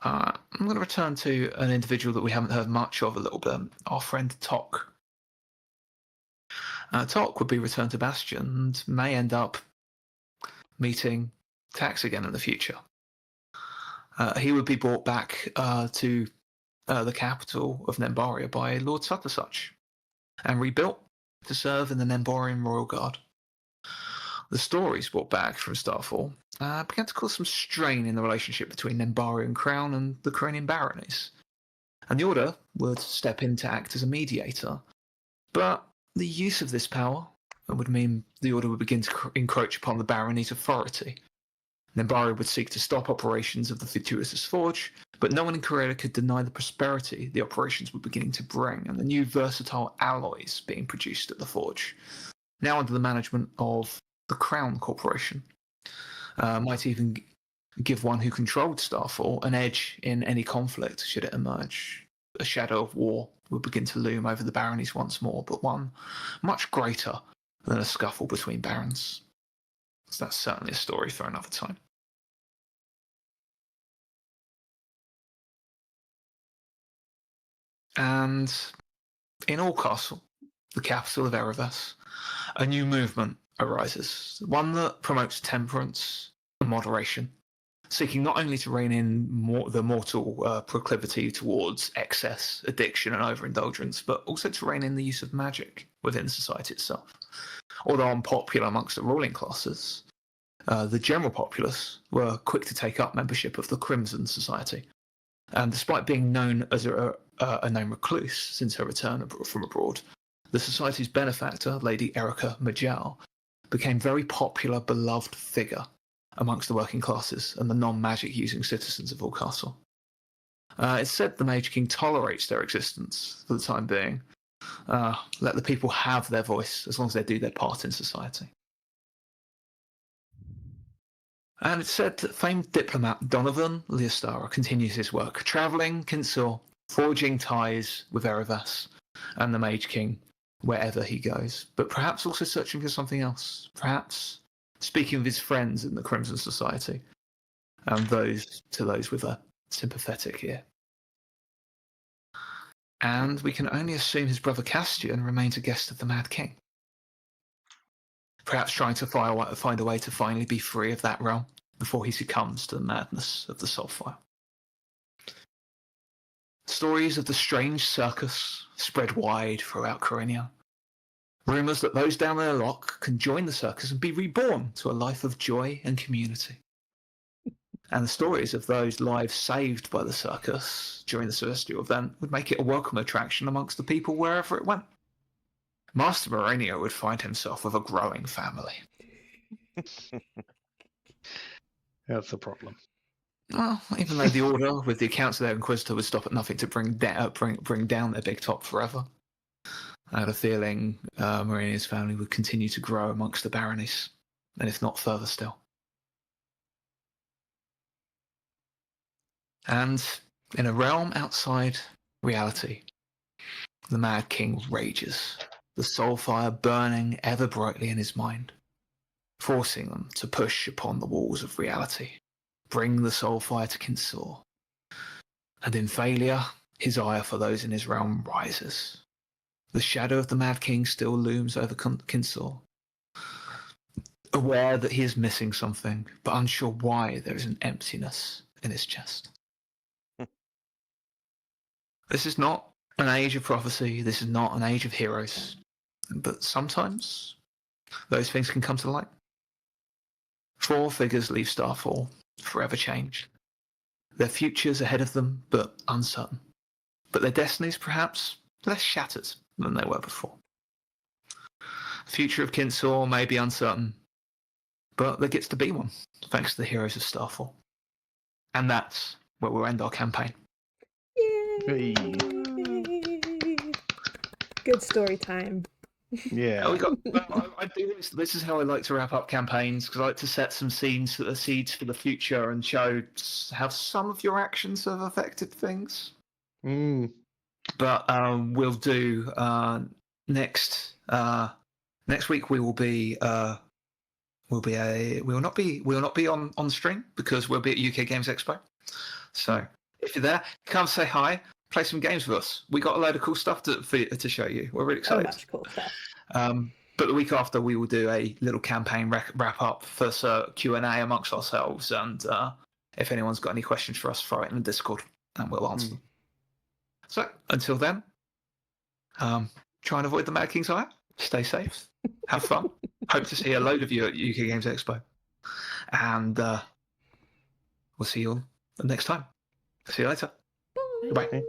I'm going to return to an individual that we haven't heard much of a little bit, our friend Tok. Tok would be returned to Bastion and may end up meeting Tax again in the future. He would be brought back to the capital of Nembaria by Lord Suttersuch and rebuilt to serve in the Nembarian Royal Guard. The stories brought back from Starfall began to cause some strain in the relationship between Nembarian Crown and the Coranian baronies, and the Order would step in to act as a mediator. But the use of this power would mean the Order would begin to encroach upon the baronies' authority. Nembaria would seek to stop operations of the Fortuitous Forge, but no one in Corellia could deny the prosperity the operations were beginning to bring, and the new versatile alloys being produced at the Forge, now under the management of the Crown Corporation, might even give one who controlled Starfall an edge in any conflict should it emerge. A shadow of war would begin to loom over the baronies once more, but one much greater than a scuffle between barons. So that's certainly a story for another time. And in Allcastle, the capital of Erebus, a new movement arises, one that promotes temperance and moderation, seeking not only to rein in the mortal proclivity towards excess, addiction, and overindulgence, but also to rein in the use of magic within society itself. Although unpopular amongst the ruling classes, the general populace were quick to take up membership of the Crimson Society. And despite being known as a known recluse since her return from abroad, the Society's benefactor, Lady Erica Majal, became a very popular, beloved figure amongst the working classes and the non-magic using citizens of Allcastle. It's said the Mage King tolerates their existence for the time being. Let the people have their voice as long as they do their part in society. And it's said that famed diplomat Donovan Leostara continues his work, travelling Kinsor, forging ties with Erebus and the Mage King wherever he goes, but perhaps also searching for something else, perhaps speaking with his friends in the Crimson Society, and those with a sympathetic ear. And we can only assume his brother Castian remains a guest of the Mad King, perhaps trying to find a way to finally be free of that realm before he succumbs to the madness of the Soulfire. Stories of the strange circus spread wide throughout Corania. Rumours that those down their lock can join the circus and be reborn to a life of joy and community. And the stories of those lives saved by the circus during the celestial event would make it a welcome attraction amongst the people wherever it went. Master Mourinho would find himself with a growing family. That's the problem. Well, even though the Order, with the accounts of their Inquisitor, would stop at nothing to bring down their big top forever, I had a feeling Mourinho's family would continue to grow amongst the baronies, and if not further still. And in a realm outside reality, the Mad King rages, the soul fire burning ever brightly in his mind, forcing them to push upon the walls of reality, bring the soul fire to Kinsor. And in failure, his ire for those in his realm rises. The shadow of the Mad King still looms over Kinsor, aware that he is missing something, but unsure why there is an emptiness in his chest. This is not an age of prophecy, this is not an age of heroes, but sometimes those things can come to light. 4 figures leave Starfall, forever changed. Their futures ahead of them, but uncertain. But their destinies, perhaps, less shattered than they were before. The future of Kinsor may be uncertain, but there gets to be one, thanks to the heroes of Starfall. And that's where we'll end our campaign. Yay! Good story time. Yeah. I do this. This is how I like to wrap up campaigns, because I like to set some seeds for the future and show how some of your actions have affected things. But we'll do next week. We will not be on stream because we'll be at UK Games Expo. So if you're there, come say hi. Play some games with us. We got a load of cool stuff to show you. We're really excited. Much cool stuff. But the week after, we will do a little campaign wrap up for Q&A amongst ourselves. And if anyone's got any questions for us, throw it in the Discord and we'll answer them. So until then, try and avoid the Mad King's ire. Stay safe. Have fun. Hope to see a load of you at UK Games Expo. And we'll see you all next time. See you later. Bye. Bye.